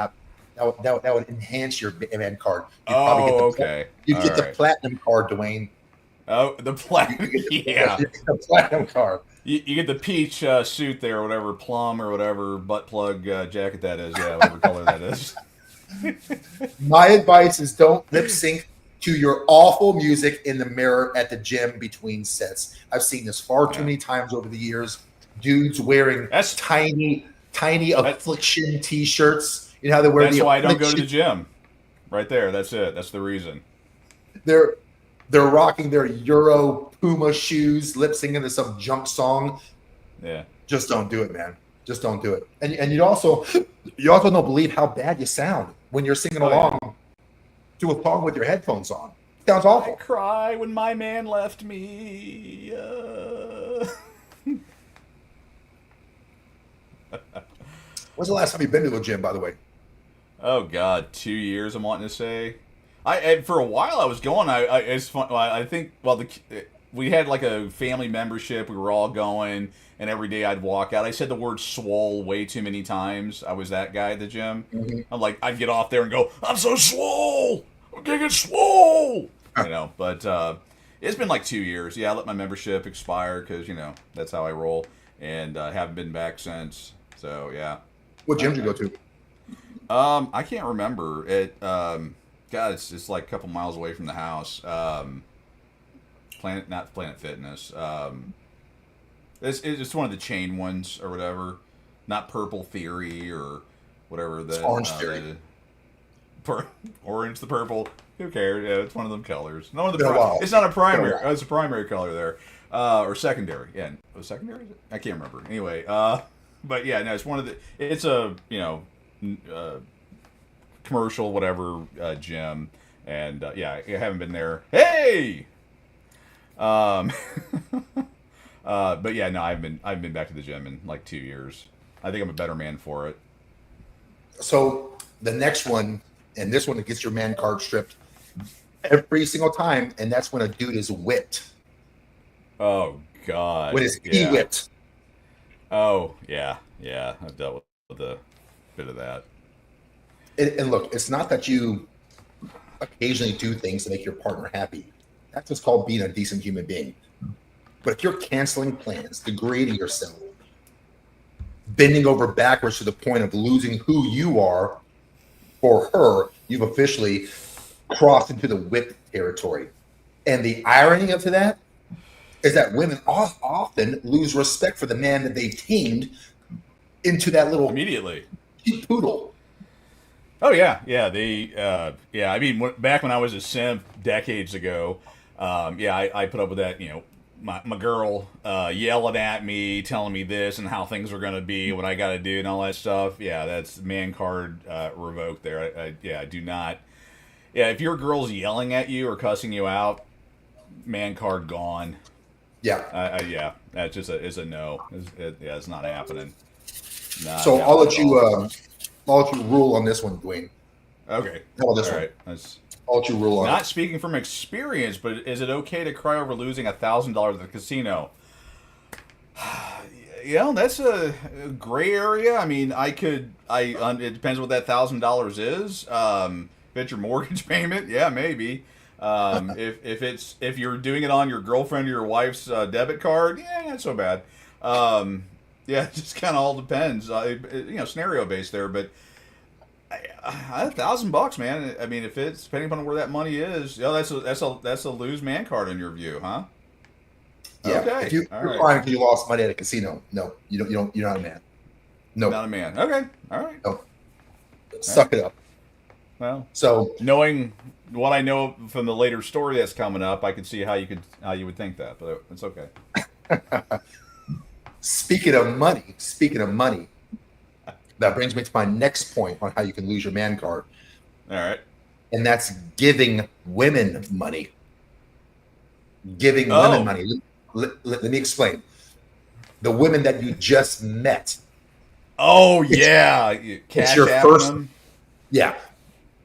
enhance your man card. You'd Okay. You'd get the platinum card, Dwayne. Oh, the platinum. Yeah. The platinum card. You get the peach suit there, or whatever, plum or whatever butt plug jacket that is. Yeah, whatever color that is. My advice is don't lip sync to your awful music in the mirror at the gym between sets. I've seen this far too many times over the years. Dudes wearing tiny Affliction T-shirts. You know how they wear. That's why I don't go to the gym. Right there. That's it. That's the reason. They're rocking their Euro Puma shoes, lip syncing to some junk song. Yeah. Just don't do it, man. Just don't do it. And you also don't believe how bad you sound when you're singing along to a song with your headphones on. It sounds awful. I cry when my man left me. When's the last time you've been to a gym, by the way? Oh God, 2 years. I'm wanting to say. And for a while I was going. It's fun. I think. Well, we had like a family membership. We were all going, and every day I'd walk out. I said the word "swole" way too many times. I was that guy at the gym. Mm-hmm. I'm like, I'd get off there and go, "I'm so swole. I'm gonna get swole." But it's been like 2 years. Yeah, I let my membership expire because that's how I roll, and haven't been back since. So yeah. What gym did you go to? I can't remember it. God, it's like a couple miles away from the house. Not Planet Fitness. It's one of the chain ones or whatever. Not Purple Theory or whatever. It's Orange Theory. Orange, the purple. Who cares? Yeah, it's one of them colors. No, it's not a primary. It's a primary color there, or secondary. Yeah, was secondary? I can't remember. Anyway, but yeah, no, it's one of the. It's a commercial whatever gym, and yeah, I haven't been there. Hey. But yeah, no, I've been back to the gym in like 2 years. I think I'm a better man for it. So the next one, and this one that gets your man card stripped every single time, and that's when a dude is whipped. Oh God! When is he whipped? Oh yeah. I've dealt with a bit of that. And look, it's not that you occasionally do things to make your partner happy. That's just called being a decent human being. But if you're canceling plans, degrading yourself, bending over backwards to the point of losing who you are for her, you've officially crossed into the whip territory. And the irony of that is that women often lose respect for the man that they've tamed into that little Immediately. cute poodle. Oh yeah, yeah. I mean, back when I was a simp decades ago, I put up with that. My girl yelling at me, telling me this and how things are gonna be, what I got to do, and all that stuff. Yeah, that's man card revoked. There, I do not. Yeah, if your girl's yelling at you or cussing you out, man card gone. Yeah. Yeah, that's just is a no. It's not happening. Not So I'll let happening you. at all. I'll let you rule on this one, Dwayne. Okay. How about this All one? right. That's I'll let you rule on not it. speaking from experience, but is it okay to cry over losing $1,000 at the casino? That's a gray area. I mean, it depends what that $1,000 is. If it's your mortgage payment, yeah, maybe. If you're doing it on your girlfriend or your wife's debit card, yeah, not so bad. Yeah, it just kind of all depends. Scenario based there, but $1,000, man. I mean, if it's depending upon where that money is, that's a lose man card in your view, huh? Yeah. Okay. If you're All right. crying because you lost money at a casino, no, you don't. You're not a man. No. Not a man. Okay. All right. No. Suck it up. Well, So knowing what I know from the later story that's coming up, I can see how you would think that, but it's okay. speaking of money, that brings me to my next point on how you can lose your man card, All right. and that's giving women money. Giving Oh. women money. Let me explain. The women that you just met. Oh yeah, cash your apping first- them. Yeah.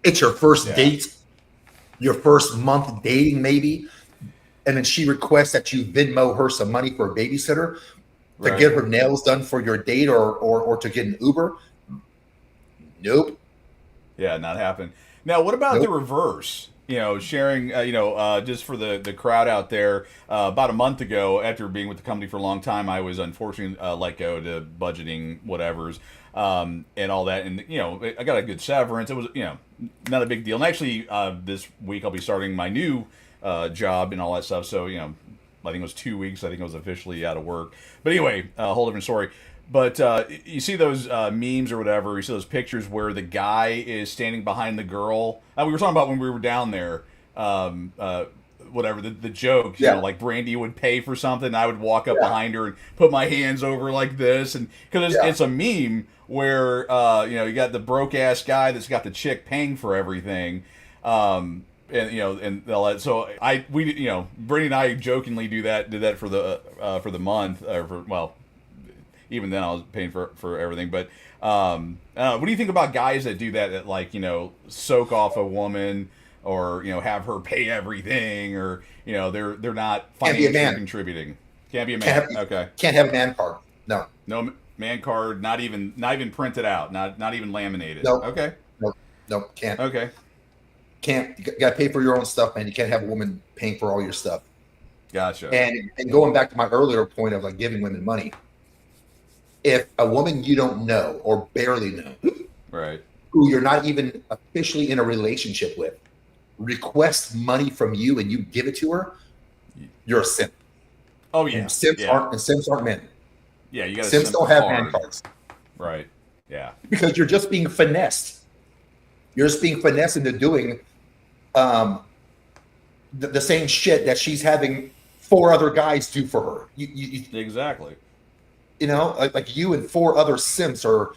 It's your first Yeah. date, your first month dating, maybe. And then she requests that you Venmo her some money for a babysitter to Right. get her nails done for your date or to get an Uber. Nope. Yeah, not happening. Now, what about Nope. the reverse? Sharing, just for the crowd out there, about a month ago, after being with the company for a long time, I was unfortunately let go to budgeting whatevers, and all that. And, I got a good severance. It was, not a big deal. And actually, this week I'll be starting my new job and all that stuff. So, I think it was 2 weeks. I think I was officially out of work. But anyway, a whole different story. But you see those memes or whatever. You see those pictures where the guy is standing behind the girl. We were talking about when we were down there. Whatever the joke, Yeah. like Brandy would pay for something, I would walk up Yeah. behind her and put my hands over like this, and because Yeah. it's a meme where you got the broke ass guy that's got the chick paying for everything. And all that. So Brandy and I jokingly did that for the month, even then I was paying for everything. But what do you think about guys that do that like, soak off a woman or, have her pay everything, or, they're not Can't be a financially man. contributing. Can't be a man. Okay. Can't have a man card. No. No man card, not even printed out, not even laminated. Nope. Okay. No, can't. Okay. Can't. You got to pay for your own stuff, man. You can't have a woman paying for all your stuff. Gotcha. And going back to my earlier point of like giving women money, if a woman you don't know or barely know, Right. who you're not even officially in a relationship with, requests money from you and you give it to her, you're a simp. Oh yeah. And simps aren't men. Yeah, you got to Simps don't have man cards Right. Yeah. because you're just being finessed. You're just being finessed into doing the same shit that she's having 4 other guys do for her. Exactly. Like you and 4 other simps are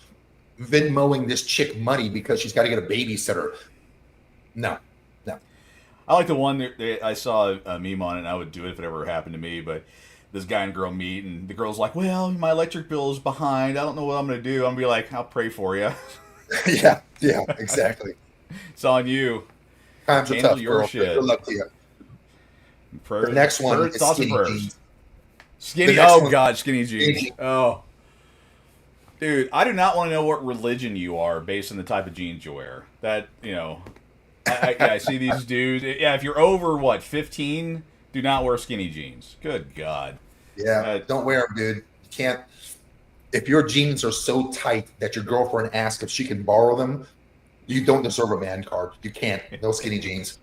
Venmoing this chick money because she's got to get a babysitter. No. I like the one that I saw a meme on it, and I would do it if it ever happened to me, but this guy and girl meet, and the girl's like, well, my electric bill is behind. I don't know what I'm going to do. I'm going to be like, I'll pray for you. Yeah, exactly. It's on you. Times are Handle tough, your girl. shit. Good luck to you. Prayer, The next one is thoughts and skinny prayers. jeans. Skinny, The next oh one- God, skinny jeans. Skinny. Oh. Dude, I do not want to know what religion you are based on the type of jeans you wear. That, I see these dudes. Yeah, if you're over, 15, do not wear skinny jeans. Good God. Yeah, don't wear them, dude. You can't. If your jeans are so tight that your girlfriend asks if she can borrow them, you don't deserve a man card. You can't. No skinny jeans.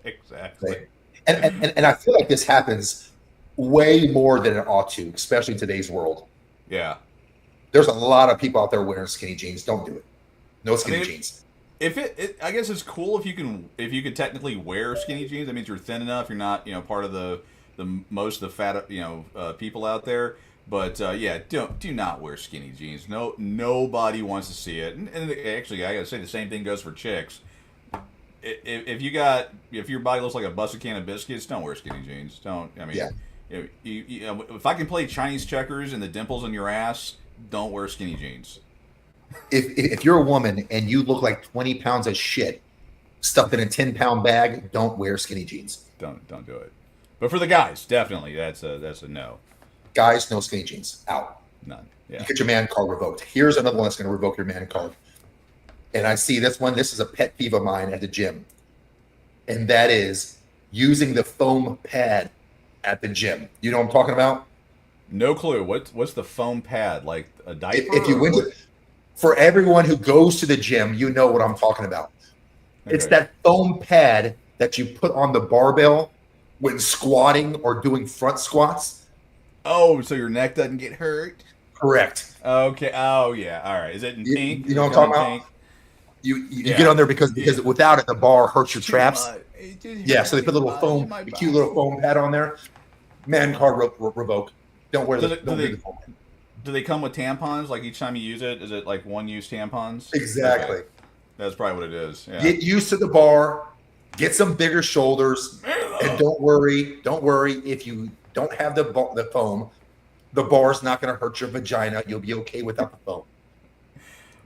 Exactly. And I feel like this happens way more than it ought to, especially in today's world. Yeah. There's a lot of people out there wearing skinny jeans. Don't do it. No skinny jeans. If I guess it's cool if you can technically wear skinny jeans. That means you're thin enough. You're not part of the most of the fat people out there. But yeah, do not wear skinny jeans. No, nobody wants to see it. And actually, I gotta say the same thing goes for chicks. If your body looks like a busted can of biscuits, don't wear skinny jeans. Don't. I mean, Yeah. If I can play Chinese checkers and the dimples in your ass, don't wear skinny jeans. If you're a woman and you look like 20 pounds of shit stuffed in a 10-pound bag, don't wear skinny jeans. Don't do it. But for the guys, definitely that's a no. Guys, no skinny jeans. Out. None. Yeah. You get your man card revoked. Here's another one that's going to revoke your man card. And I see this one. This is a pet peeve of mine at the gym. And that is using the foam pad at the gym. You know what I'm talking about? No clue. What's the foam pad? Like a diaper? If you went to, for everyone who goes to the gym, you know what I'm talking about. Okay. It's that foam pad that you put on the barbell when squatting or doing front squats. Oh, so your neck doesn't get hurt? Correct. Okay. Oh, yeah. All right. Is it in pink? You know what I'm talking about? You get on there because without it, the bar hurts your traps. Yeah, so they put a little cute little foam pad on there. Man card revoke. Don't wear the foam pad. Do they come with tampons? Like each time you use it, is it like one-use tampons? Exactly. Okay. That's probably what it is. Yeah. Get used to the bar. Get some bigger shoulders, and don't worry if you don't have the foam. The bar's not going to hurt your vagina. You'll be okay without the foam.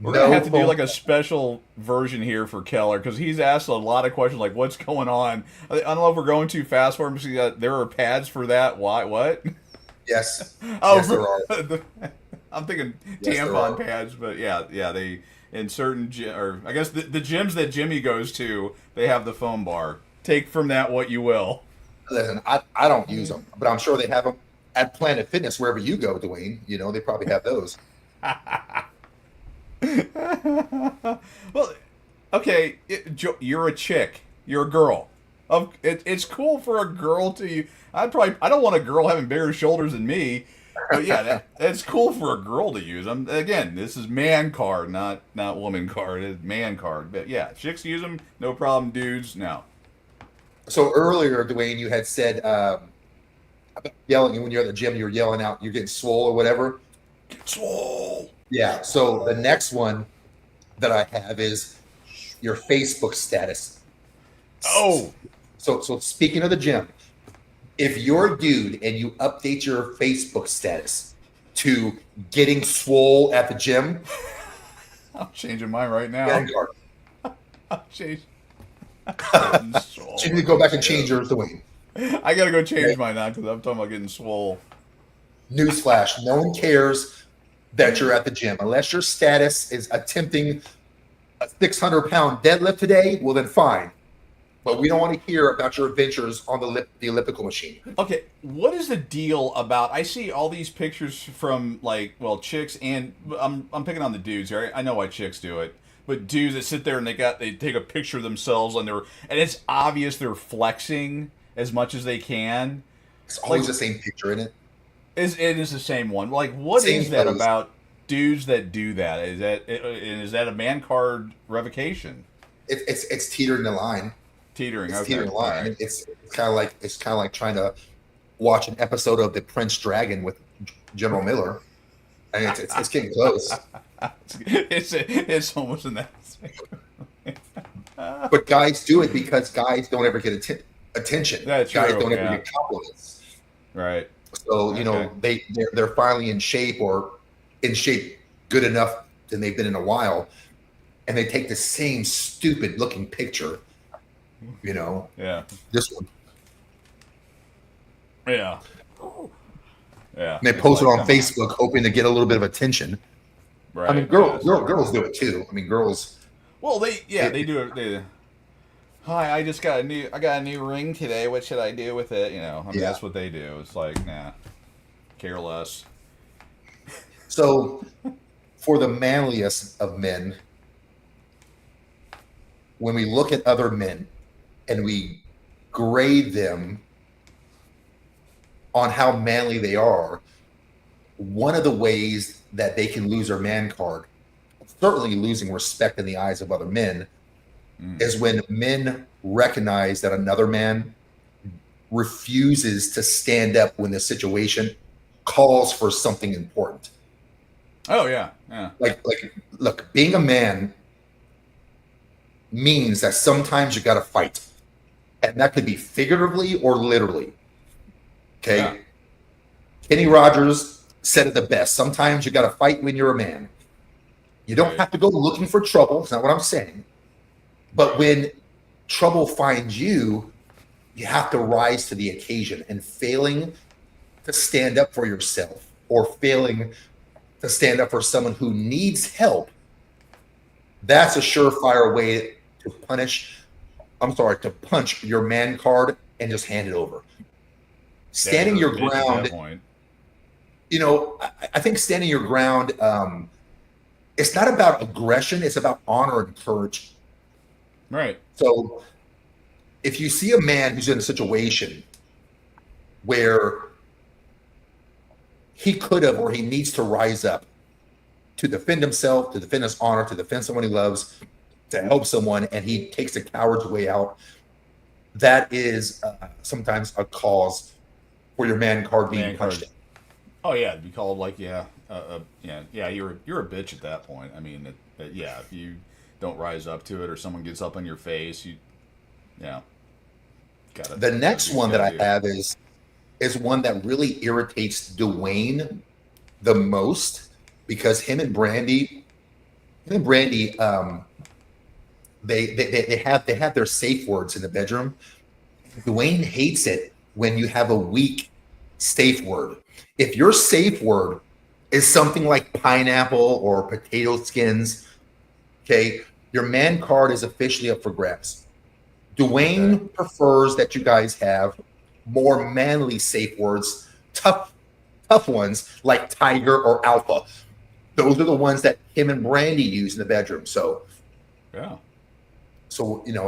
We're going to have to do like a special version here for Keller because he's asked a lot of questions like, what's going on? I don't know if we're going too fast for him because there are pads for that. Why? What? Yes. Oh, yes, there are. I'm thinking tampon pads, but yeah, they in certain or I guess the gyms that Jimmy goes to, they have the foam bar. Take from that what you will. Listen, I don't use them, but I'm sure they have them at Planet Fitness wherever you go, Dwayne. You know, they probably have those. Well, okay, you're a chick. You're a girl. It's cool for a girl to. I don't want a girl having bigger shoulders than me. But yeah, that's cool for a girl to use them. Again, this is man card, not woman card. It's man card. But yeah, chicks use them, no problem. Dudes, no. So earlier, Dwayne, you had said about yelling when you're at the gym. You're yelling out, you're getting swole or whatever. Get swole. Yeah. So the next one that I have is your Facebook status. Oh. So speaking of the gym, if you're a dude and you update your Facebook status to getting swole at the gym, I'm changing mine right now. I'll change. So you need to go back and change yours, Dwayne. I gotta go change mine now because I'm talking about getting swole. Newsflash: no one cares that you're at the gym unless your status is attempting a 600-pound deadlift today. Well, then fine. But we don't want to hear about your adventures on the elliptical machine. Okay, what is the deal about? I see all these pictures from chicks, and I'm picking on the dudes here. I know why chicks do it, but dudes that sit there and they take a picture of themselves and it's obvious they're flexing as much as they can. It's always the same picture in it. It is the same one. Like, what is that about dudes that do that? Is that a man card revocation? It's teetering the line. Teetering. It's teetering line. Right. It's kind of like trying to watch an episode of The Prince Dragon with General Miller. I mean, it's getting close. It's almost in that. But guys do it because guys don't ever get attention. That's guys true, don't ever get compliments. Right. So they're finally in shape good enough than they've been in a while, and they take the same stupid looking picture. Yeah. This one. Yeah. Yeah. And they post it on Facebook, hoping to get a little bit of attention. Right. I mean, girls do it too. I mean, girls. Well, they do it. Hi, I got a new ring today. What should I do with it? That's what they do. It's like, nah, care less. So, for the manliest of men, when we look at other men and we grade them on how manly they are, one of the ways that they can lose their man card, certainly losing respect in the eyes of other men, is when men recognize that another man refuses to stand up when the situation calls for something important. Oh yeah. Like look, being a man means that sometimes you got to fight, and that could be figuratively or literally. Okay. Yeah. Kenny Rogers said it the best. Sometimes you got to fight when you're a man. You don't have to go looking for trouble. It's not what I'm saying. But when trouble finds you, you have to rise to the occasion. And failing to stand up for yourself or failing to stand up for someone who needs help, that's a surefire way to punch your man card and just hand it over. Standing your ground, I think standing your ground, it's not about aggression, it's about honor and courage. Right. So if you see a man who's in a situation where he could have or he needs to rise up to defend himself, to defend his honor, to defend someone he loves, to help someone, and he takes the coward's way out, that is sometimes a cause for your man card being punched in. Oh yeah, it'd be called like you're a bitch at that point. I mean, if you don't rise up to it or someone gets up on your face, The next one that I have is one that really irritates Dwayne the most, because him and Brandy, they have their safe words in the bedroom. Dwayne hates it when you have a weak safe word. If your safe word is something like pineapple or potato skins, okay, your man card is officially up for grabs. Dwayne prefers that you guys have more manly safe words, tough ones like tiger or alpha. Those are the ones that him and Brandy use in the bedroom. So I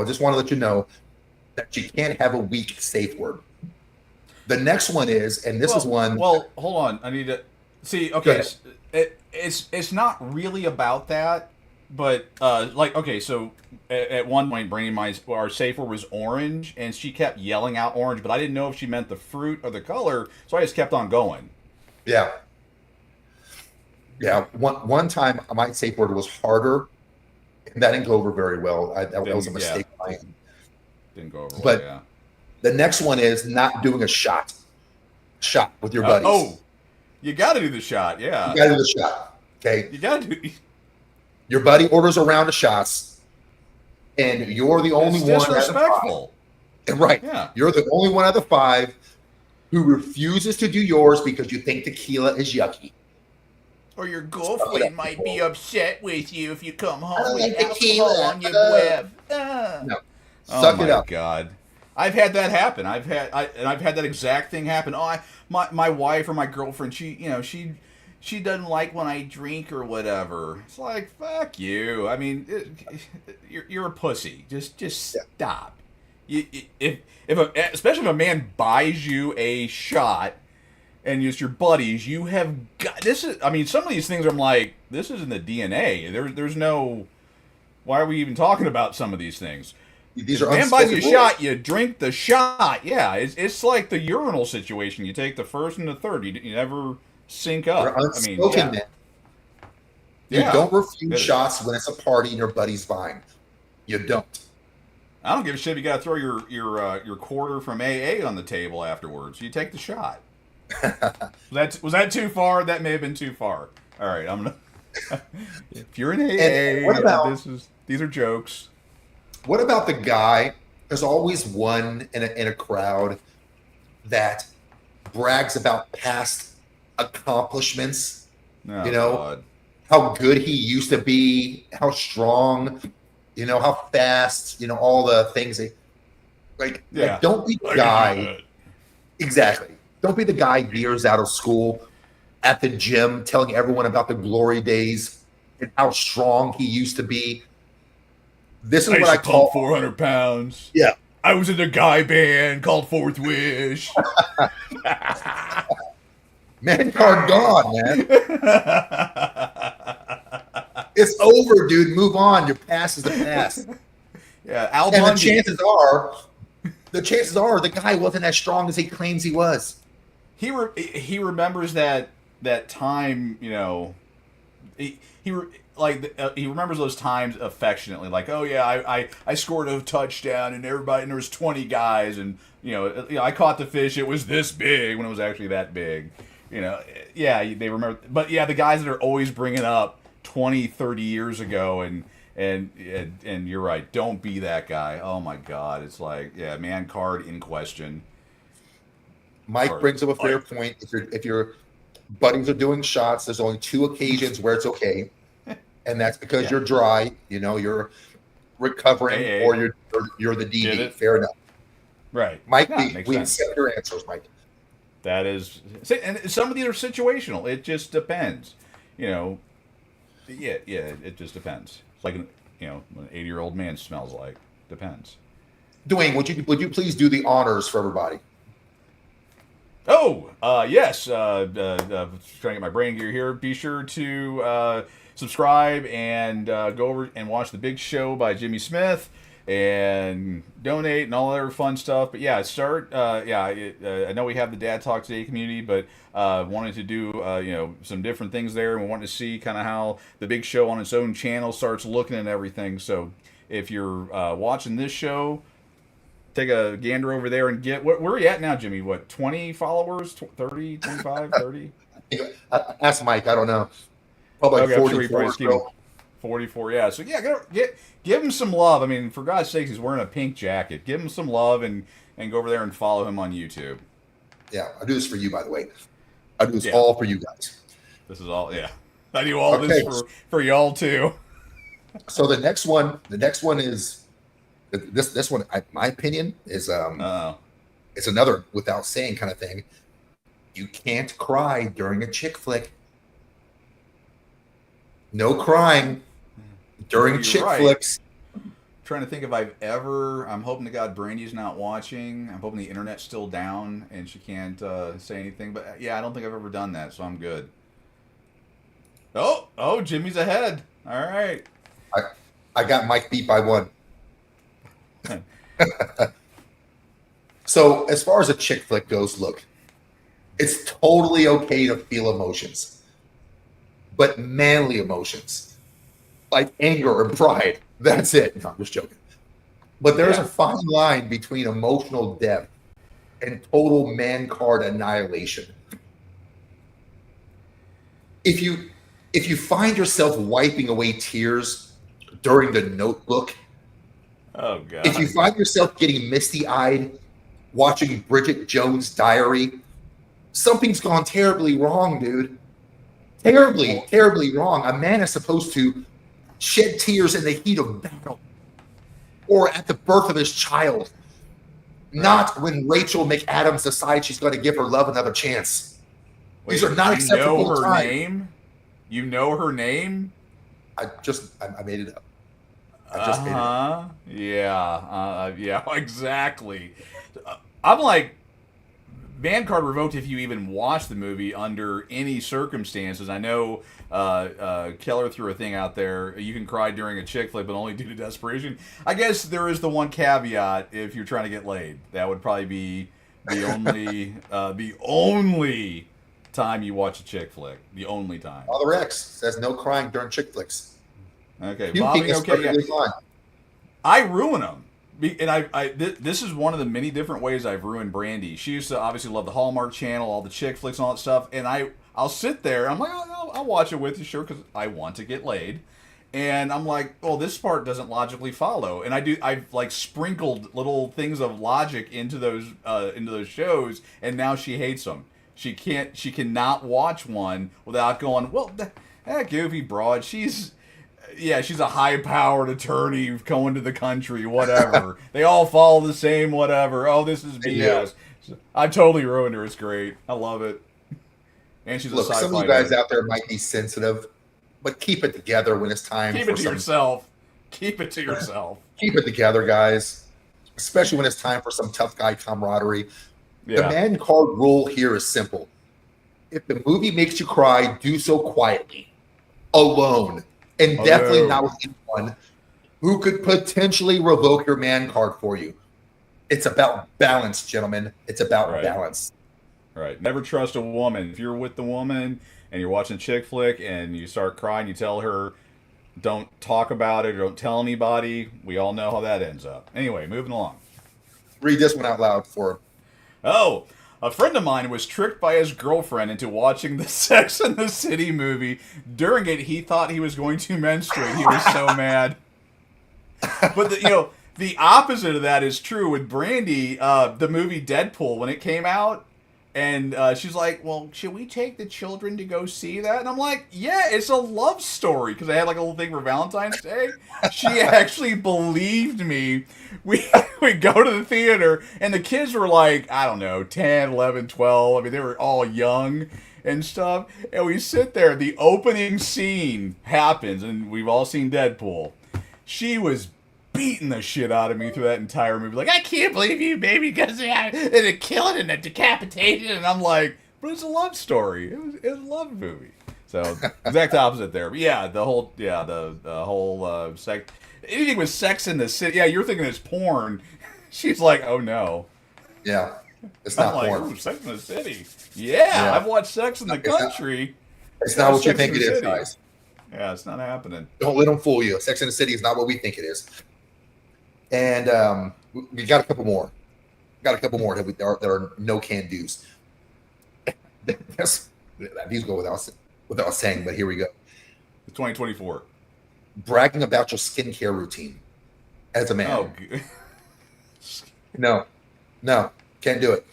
just want to let you know that you can't have a weak safe word. The next one is, and this is one. Well, hold on. I need to see. Okay, it's not really about that, but so at one point, Brandy, our safe word was orange, and she kept yelling out orange, but I didn't know if she meant the fruit or the color, so I just kept on going. Yeah. One time, my safe word was harder, and that didn't go over very well. That was a mistake. Didn't go over well. But the next one is not doing a shot with your buddies. You got to do the shot. Yeah, you got to do the shot. Okay, you got to do. Your buddy orders a round of shots, and you're the only one. Disrespectful. Right. Yeah. You're the only one out of the five who refuses to do yours because you think tequila is yucky. Or your girlfriend might be upset with you if you come home with alcohol on your breath. No. Suck it up. Oh my God. I've had that happen. I've had that exact thing happen. My wife or my girlfriend, she doesn't like when I drink or whatever. It's like, fuck you. I mean, you're a pussy. Just stop. Especially if a man buys you a shot and it's your buddies, you have got this. Some of these things I'm like, this is in the DNA. There's no. Why are we even talking about some of these things? These are man buys you a shot, you drink the shot. Yeah, it's like the urinal situation. You take the first and the third. You never sync up. You don't refuse shots when it's a party and your buddy's buying. You don't. I don't give a shit if you got to throw your quarter from AA on the table afterwards. You take the shot. Was that too far? That may have been too far. All right, I'm gonna. If you're in AA, these are jokes. What about the guy? There's always one in a crowd that brags about past accomplishments. Oh, God. How good he used to be, how strong, how fast, all the things. Like don't be the guy. Exactly. Don't be the guy years out of school at the gym telling everyone about the glory days and how strong he used to be. This is what I call 400 pounds. Yeah. I was in a guy band called Fourth Wish. Man card gone, man. It's over, dude. Move on. Your past is the past. Yeah, Al And Bundy. the chances are the guy wasn't as strong as he claims he was. He remembers that time, you know. He remembers those times affectionately, like, oh yeah, I scored a touchdown and everybody, and there was 20 guys, and you know I caught the fish, it was this big when it was actually that big, you know. Yeah, they remember, but yeah, the guys that are always bringing up 20, 30 years ago, and you're right, don't be that guy. Oh my God, it's like, yeah, man card in question. Mike brings up a fair point. If your buddies are doing shots, there's only 2 occasions where it's okay, and that's because you're dry, you know, you're recovering, or you're the DB. Fair enough. Right. Mike, we accept your answers, Mike. That is, and some of these are situational. It just depends, you know. Yeah, it just depends. It's like what an 80-year-old man smells like. Depends. Dwayne, would you please do the honors for everybody? Oh, yes. Trying to get my brain gear here. Be sure to subscribe and go over and watch The Big Show by Jimmy Smith, and donate and all other fun stuff. But yeah, I know we have the Dad Talk Today community, but wanted to do some different things there, and we wanted to see kind of how The Big Show on its own channel starts looking at everything. So if you're watching this show, take a gander over there and get, where are you at now, Jimmy? What, 20 followers? 30, 25, 30? Ask Mike. I don't know. Probably like 44. 44, yeah. So yeah, give him some love. I mean, for God's sakes, he's wearing a pink jacket. Give him some love and go over there and follow him on YouTube. Yeah, I do this for you, by the way. I do this all for you guys. This is all, yeah. I do all this for y'all too. So the next one is this one. My opinion is it's another without saying kind of thing. You can't cry during a chick flick. No crying during chick flicks. I'm trying to think if I've ever. I'm hoping to God Brandy's not watching. I'm hoping the internet's still down and she can't say anything. But yeah, I don't think I've ever done that, so I'm good. Oh, Jimmy's ahead. All right. I got Mike beat by 1. So as far as a chick flick goes, look, it's totally okay to feel emotions, but manly emotions like anger and pride. That's it. No, I'm just joking. But there's a fine line between emotional depth and total man card annihilation. If you find yourself wiping away tears during The Notebook, oh God. If you find yourself getting misty-eyed watching Bridget Jones' Diary, something's gone terribly wrong, dude. Terribly wrong. A man is supposed to shed tears in the heat of battle or at the birth of his child, not when Rachel McAdams decides she's going to give her love another chance. These are not acceptable times. You know her name? You know her name? I made it up. I just made it up. Yeah, exactly. I'm like, ban card revoked if you even watch the movie under any circumstances. I know Keller threw a thing out there. You can cry during a chick flick, but only due to desperation. I guess there is the one caveat if you're trying to get laid. That would probably be the only time you watch a chick flick. The only time. Father X says no crying during chick flicks. Okay, Bobby. Okay, yeah. I ruin them. And this is one of the many different ways I've ruined Brandy. She used to obviously love the Hallmark Channel, all the chick flicks and all that stuff. And I'll sit there. I'm like, I'll watch it with you, sure, because I want to get laid. And I'm like, well, this part doesn't logically follow. And I've like sprinkled little things of logic into those shows, and now she hates them. She cannot watch one without going, well, that goofy broad, she's a high-powered attorney going to the country, whatever. They all follow the same whatever. Oh, this is BS. I totally ruined her. It's great. I love it. And she's a sci-fi. Some of you guys out there might be sensitive, but keep it together when it's time. Keep it to yourself. Keep it to yourself. Keep it together, guys. especially when it's time for some tough guy camaraderie. The Yeah. man card rule here is simple. If the movie makes you cry, do so quietly, alone, and definitely not with anyone who could potentially revoke your man card for you. It's about balance, gentlemen. It's about balance. Right. Never trust a woman. If you're with the woman and you're watching a chick flick and you start crying, you tell her, don't talk about it or don't tell anybody. We all know how that ends up. Anyway, moving along. Read this one out loud for him. Oh, a friend of mine was tricked by his girlfriend into watching the Sex and the City movie. During it, he thought he was going to menstruate. He was so mad. But, the opposite of that is true with Brandy. The movie Deadpool, when it came out, and she's like, well, should we take the children to go see that? And I'm like, yeah, it's a love story. Because I had like a little thing for Valentine's Day. She actually believed me. We go to the theater, and the kids were like, I don't know, 10, 11, 12. I mean, they were all young and stuff. And we sit there. The opening scene happens, and we've all seen Deadpool. She was beating the shit out of me through that entire movie. Like, I can't believe you, baby, because they're killing and they're decapitated. And I'm like, but it's a love story. It was a love movie. So, exact opposite there. But yeah, the whole sex. Anything with Sex in the City. Yeah, you're thinking it's porn. She's like, oh no. Yeah. It's not porn. Ooh, Sex in the City. Yeah, I've watched Sex in the Country. It's not what you think it is, guys. Yeah, it's not happening. Don't let them fool you. Sex in the City is not what we think it is. And we got a couple more. That are no can do's. These go without saying, but here we go. 2024. Bragging about your skincare routine as a man. Oh, good. No, can't do it.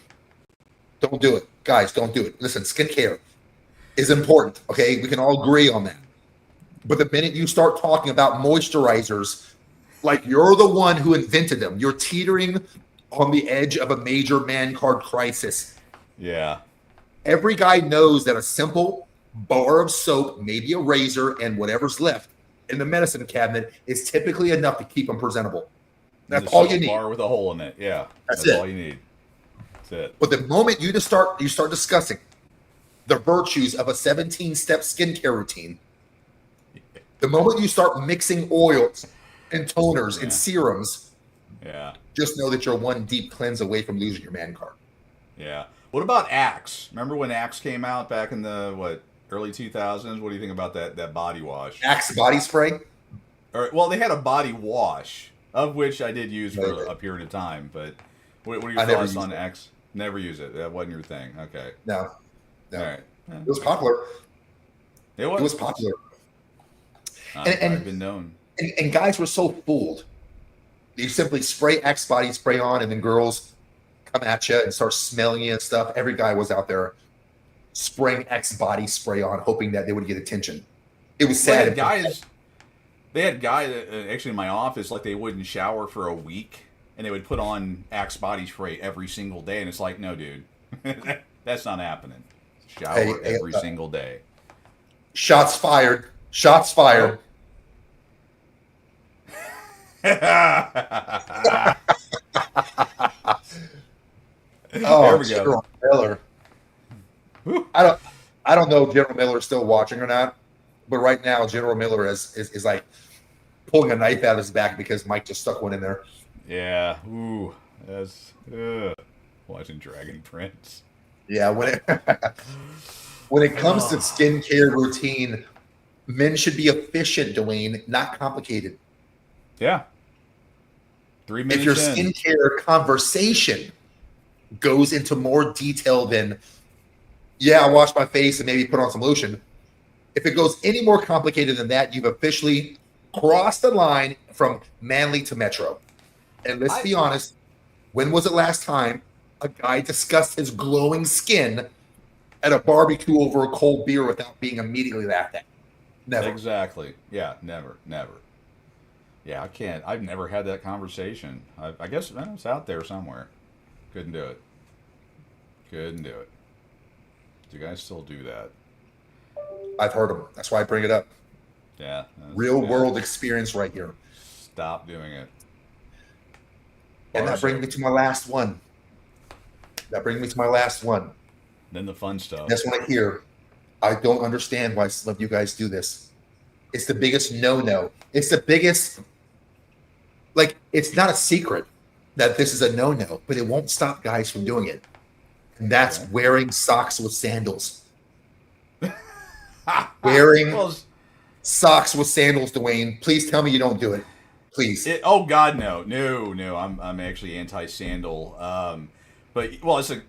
Don't do it. Guys, don't do it. Listen, skincare is important, okay? We can all agree on that. But the minute you start talking about moisturizers, like you're the one who invented them, you're teetering on the edge of a major man card crisis. Yeah. Every guy knows that a simple bar of soap, maybe a razor, and whatever's left in the medicine cabinet is typically enough to keep them presentable. That's all you need. Bar with a hole in it. Yeah. That's it. all you need. That's it. But the moment you start discussing the virtues of a 17-step skincare routine, the moment you start mixing oils and toners and serums, just know that you're one deep cleanse away from losing your man card. Yeah. What about Axe? Remember when Axe came out back in the early 2000s? What do you think about that body wash? Axe body spray? Well, they had a body wash, of which I did use for a period of time. But what are your thoughts on Axe? Never use it. That wasn't your thing. Okay. No. All right. It was popular. It was popular. I've been known. And guys were so fooled. You simply spray Axe body spray on, and then girls come at you and start smelling you and stuff. Every guy was out there spraying Axe body spray on, hoping that they would get attention. It was sad. They had guys actually in my office, like they wouldn't shower for a week, and they would put on Axe body spray every single day. And it's like, no, dude, that's not happening. Shower every single day. Shots fired. Shots fired. There we go. General Miller. I don't know if General Miller is still watching or not, but right now General Miller is like pulling a knife out of his back because Mike just stuck one in there. Yeah. Ooh. That's watching Dragon Prince. Yeah, when it comes to skincare routine, men should be efficient, Dwayne, not complicated. Yeah. 3 minutes. If your skincare conversation goes into more detail than, I wash my face and maybe put on some lotion. If it goes any more complicated than that, you've officially crossed the line from manly to metro. And let's be honest, when was it last time a guy discussed his glowing skin at a barbecue over a cold beer without being immediately laughed at? Never. Exactly. Yeah, never. Yeah, I can't. I've never had that conversation. I guess it's out there somewhere. Couldn't do it. Do you guys still do that? I've heard them. That's why I bring it up. Yeah. Real world experience right here. Stop doing it. And that brings me to my last one. Then the fun stuff. That's one I hear. I don't understand why some of you guys do this. It's the biggest no-no. It's the biggest, like, it's not a secret that this is a no-no, but it won't stop guys from doing it. And that's wearing socks with sandals. Wearing socks with sandals, Dwayne. Please tell me you don't do it. Please. Oh God, no. I'm actually anti-sandal. But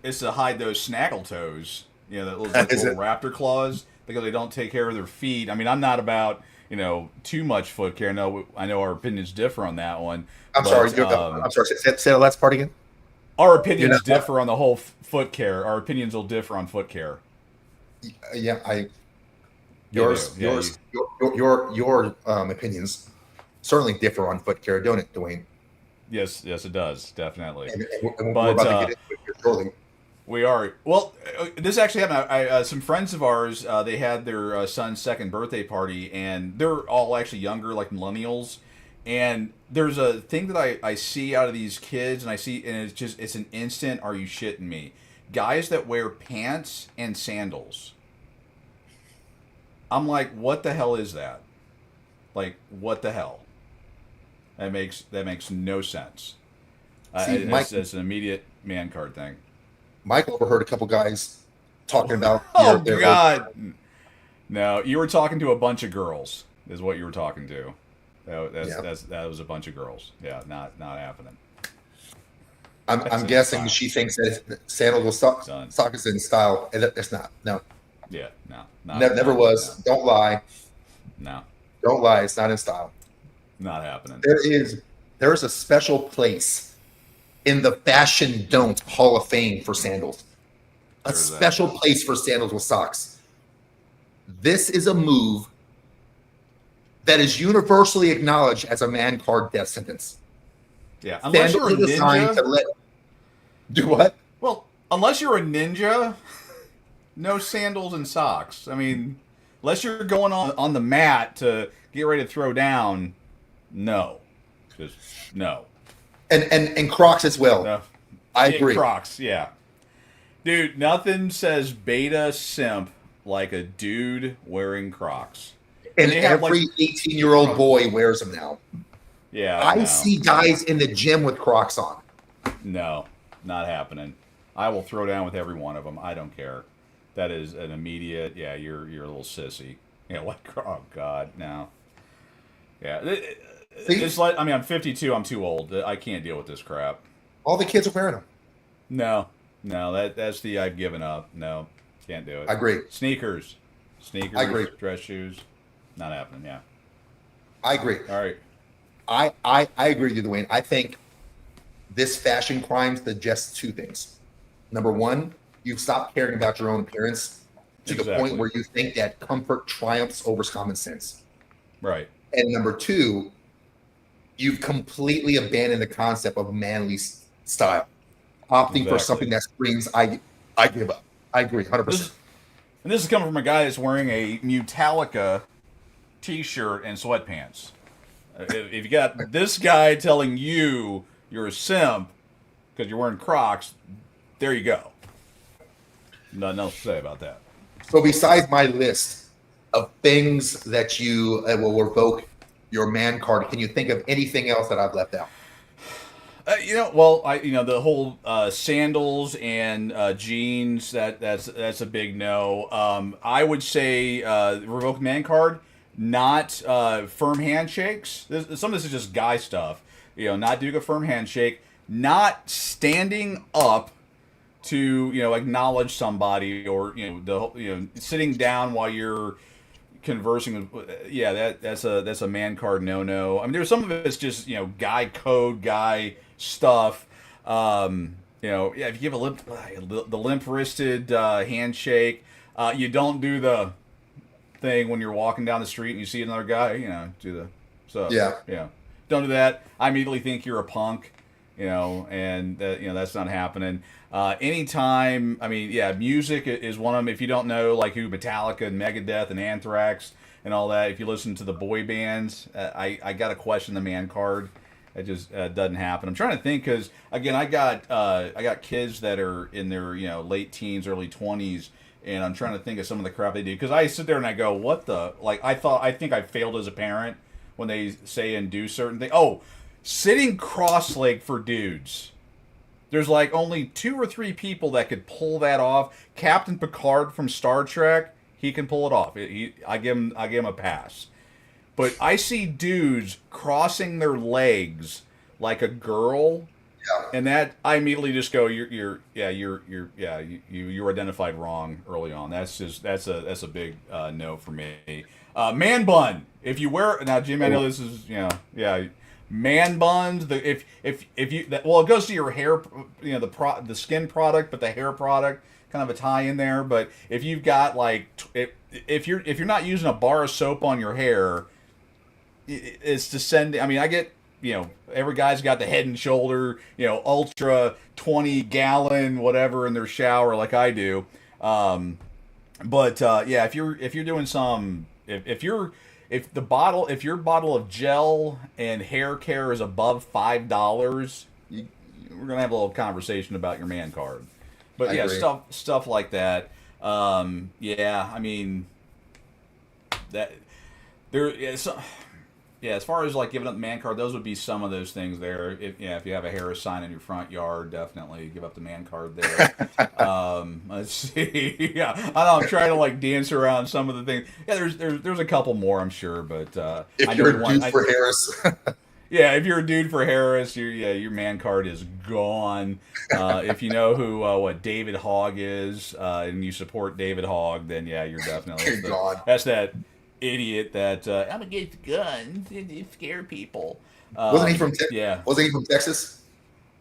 it's to hide those snaggle toes. You know, those little raptor claws, because they don't take care of their feet. I mean, I'm not about too much foot care. No, I know our opinions differ on that one. I'm sorry. Say the last part again. Our opinions differ on the whole foot care. Our opinions will differ on foot care. Yeah, your opinions certainly differ on foot care, don't it, Dwayne? Yes, it does, definitely. And we're about to get into it here shortly. We are. Well, this actually happened. Some friends of ours, they had their son's second birthday party, and they're all actually younger, like millennials. And there's a thing that I see out of these kids, and it's an instant, are you shitting me? Guys that wear pants and sandals. I'm like, what the hell is that? Like, what the hell? That makes no sense. It's an immediate man card thing. Mike overheard a couple guys talking about. Oh God! No, you were talking to a bunch of girls. Is what you were talking to. That was a bunch of girls. Yeah, not happening. I'm guessing she thinks that sandals with socks in style. It's not. No. Yeah, no. Never was. No. Don't lie. No. Don't lie. It's not in style. Not happening. There is a special place in the Fashion Don't Hall of Fame for sandals. A special place for sandals with socks. This is a move that is universally acknowledged as a man card death sentence. Yeah, unless you're a ninja. Do what? Well, unless you're a ninja, no sandals and socks. I mean, unless you're going on the mat to get ready to throw down, no. Just no. And Crocs as well. No. I agree. Crocs, yeah. Dude, nothing says beta simp like a dude wearing Crocs. And every 18-year-old boy wears them now. Yeah. I see guys in the gym with Crocs on. No, not happening. I will throw down with every one of them. I don't care. That is an immediate, you're a little sissy. Yeah, what? Oh, God, no. Yeah. It's like, I mean, I'm 52. I'm too old. I can't deal with this crap. All the kids are wearing them. No, that's the I've given up. No, can't do it. I agree. Sneakers. I agree. Dress shoes. Not happening. Yeah. I agree. All right. I agree with you, Dwayne. I think this fashion crime suggests two things. Number one, you've stopped caring about your own appearance to the point where you think that comfort triumphs over common sense. Right. And number two, you've completely abandoned the concept of manly style, opting for something that screams, I give up. I agree, 100%. And this is coming from a guy that's wearing a Metallica t-shirt and sweatpants. If you got this guy telling you you're a simp because you're wearing Crocs, there you go. Nothing else to say about that. So besides my list of things that you will revoke your man card, can you think of anything else that I've left out? The whole sandals and jeans, that's a big no. I would say revoke man card, not firm handshakes. Some of this is just guy stuff. Not doing a firm handshake, not standing up to acknowledge somebody, or sitting down while you're conversing with. That's a man card no. I mean, there's some of it's just guy code, guy stuff. If you give the limp wristed handshake, you don't do the thing when you're walking down the street and you see another guy, do the so don't do that. I immediately think you're a punk, and that's not happening. Anytime, music is one of them. If you don't know who Metallica and Megadeth and Anthrax and all that, if you listen to the boy bands, I got to question the man card. It just doesn't happen. I'm trying to think because again, I got kids that are in their late teens, early 20s, and I'm trying to think of some of the crap they do. Because I sit there and I go, what the like? I think I failed as a parent when they say and do certain things. Oh, sitting cross-legged for dudes. There's like only 2 or 3 people that could pull that off. Captain Picard from Star Trek, he can pull it off. I give him a pass. But I see dudes crossing their legs like a girl, and that I immediately just go, you identified wrong early on. That's a big no for me. Man bun. If you wear now, Jim, I know this is man buns. If you it goes to your hair, the skin product, but the hair product kind of a tie in there. But if you've got like if you're not using a bar of soap on your hair, it's descending. I mean, I get, every guy's got the Head and Shoulder, ultra 20-gallon whatever in their shower like I do. If you're doing some, if your bottle of gel and hair care is above $5, we're gonna have a little conversation about your man card. But I agree. stuff like that. I mean that there is. Yeah, as far as like giving up the man card, those would be some of those things there. If you have a Harris sign in your front yard, definitely give up the man card there. Let's see. Yeah, I know I'm trying to like dance around some of the things. Yeah, there's a couple more, I'm sure, but if I know you're a dude for Harris. Yeah, if you're a dude for Harris, your man card is gone. If you know who what David Hogg is, and you support David Hogg, then yeah, you're definitely gone. That's that idiot that I'm against guns and scare people. Wasn't he from Wasn't he from Texas?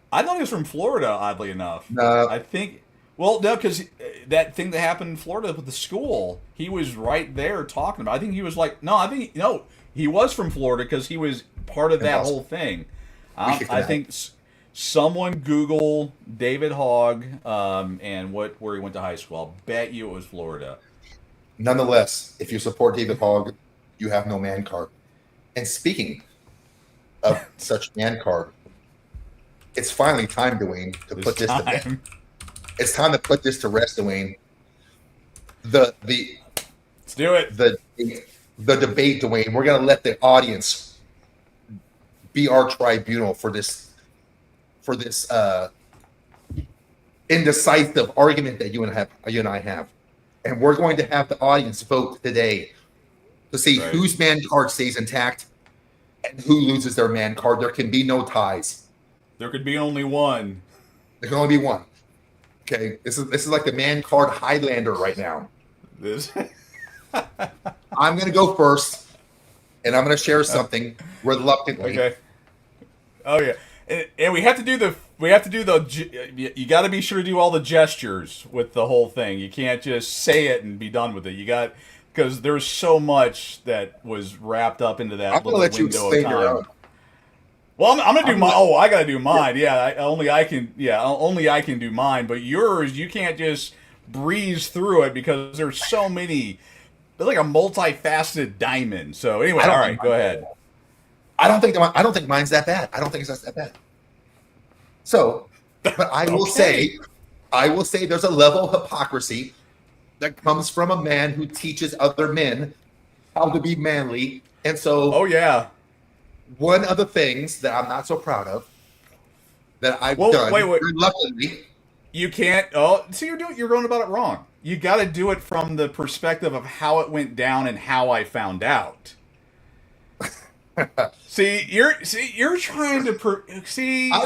I thought he was from Florida, oddly enough. No. I think no, because that thing that happened in Florida with the school, he was right there talking about. I think he was like, he was from Florida because he was part of that whole thing. I think someone Google David Hogg and where he went to high school. I'll bet you it was Florida. Nonetheless, if you support David Hogg, you have no man card. And speaking of such man card, it's finally time, Dwayne, to put this to bed. It's time to put this to rest, Dwayne. Let's do it. The debate, Dwayne. We're gonna let the audience be our tribunal for this indecisive argument that you and I have. And we're going to have the audience vote today to see whose man card stays intact and who loses their man card. There can be no ties. There could be only one. There can only be one. Okay, this is like the man card Highlander right now. I'm going to go first, and I'm going to share something reluctantly. Okay. Oh yeah, and we have to do you got to be sure to do all the gestures with the whole thing. You can't just say it and be done with it. Because there's so much that was wrapped up into that little window of time. Well, I'm gonna do mine. Oh, I gotta do mine. Yeah, only I can do mine. But yours, you can't just breeze through it because there's so many. It's like a multifaceted diamond. So anyway, all right, go ahead. I don't think mine's that bad. I don't think it's that bad. So, but I will say there's a level of hypocrisy that comes from a man who teaches other men how to be manly. And so, oh yeah, one of the things that I'm not so proud of that I've done reluctantly. You can't. Oh, so you're going about it wrong. You got to do it from the perspective of how it went down and how I found out. You're trying to I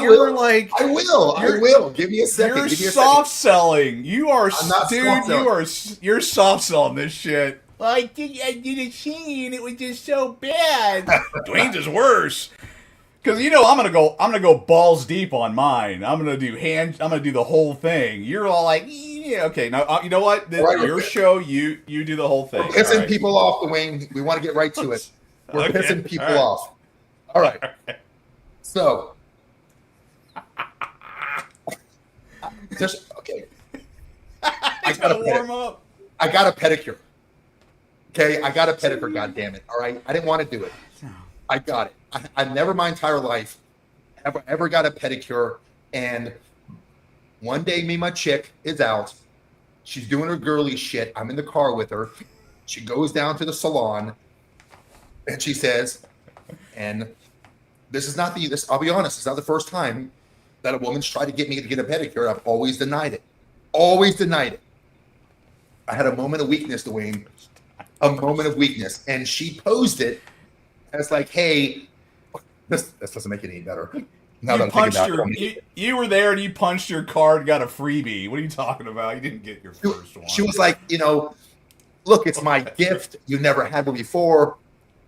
will. Give me a second. You're soft selling. You are, dude. You're soft selling this shit. Well, I did a scene. It was just so bad. Dwayne's is worse. Because I'm gonna go balls deep on mine. I'm gonna do the whole thing. You're all like, yeah, okay. Now you know what? Your show. You do the whole thing. We're pissing people off, Dwayne. We want to get right to it. We're pissing people off. All right. So, okay. I gotta warm up. I got a pedicure. Okay, I got a pedicure. God damn it! All right, I didn't want to do it. I got it. I never my entire life ever got a pedicure. And one day, me and my chick is out. She's doing her girly shit. I'm in the car with her. She goes down to the salon, and she says, and this is not this. I'll be honest, it's not the first time that a woman's tried to get me to get a pedicure. I've always denied it. Always denied it. I had a moment of weakness, Dwayne. A moment of weakness. And she posed it as like, hey, this doesn't make it any better. Now that I'm thinking about it. You were there and you punched your card, got a freebie. What are you talking about? You didn't get your first one. She was like, look, it's my gift. You never had one before.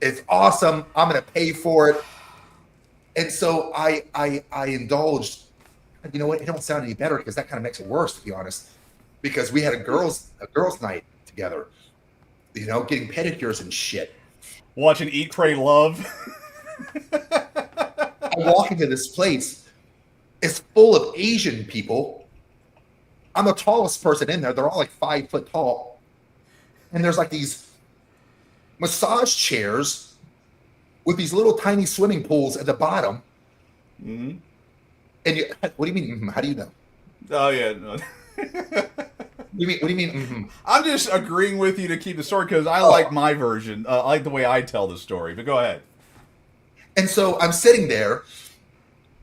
It's awesome. I'm going to pay for it. And so I indulged. You know what? It don't sound any better because that kind of makes it worse, to be honest. Because we had a girls' night together. Getting pedicures and shit. Watching Eat, Pray, Love. I walk into this place. It's full of Asian people. I'm the tallest person in there. They're all like 5 foot tall. And there's like these massage chairs with these little tiny swimming pools at the bottom. Mm-hmm. And what do you mean? How do you know? Oh yeah. No. What do you mean? Mm-hmm. I'm just agreeing with you to keep the story because I like my version. I like the way I tell the story. But go ahead. And so I'm sitting there.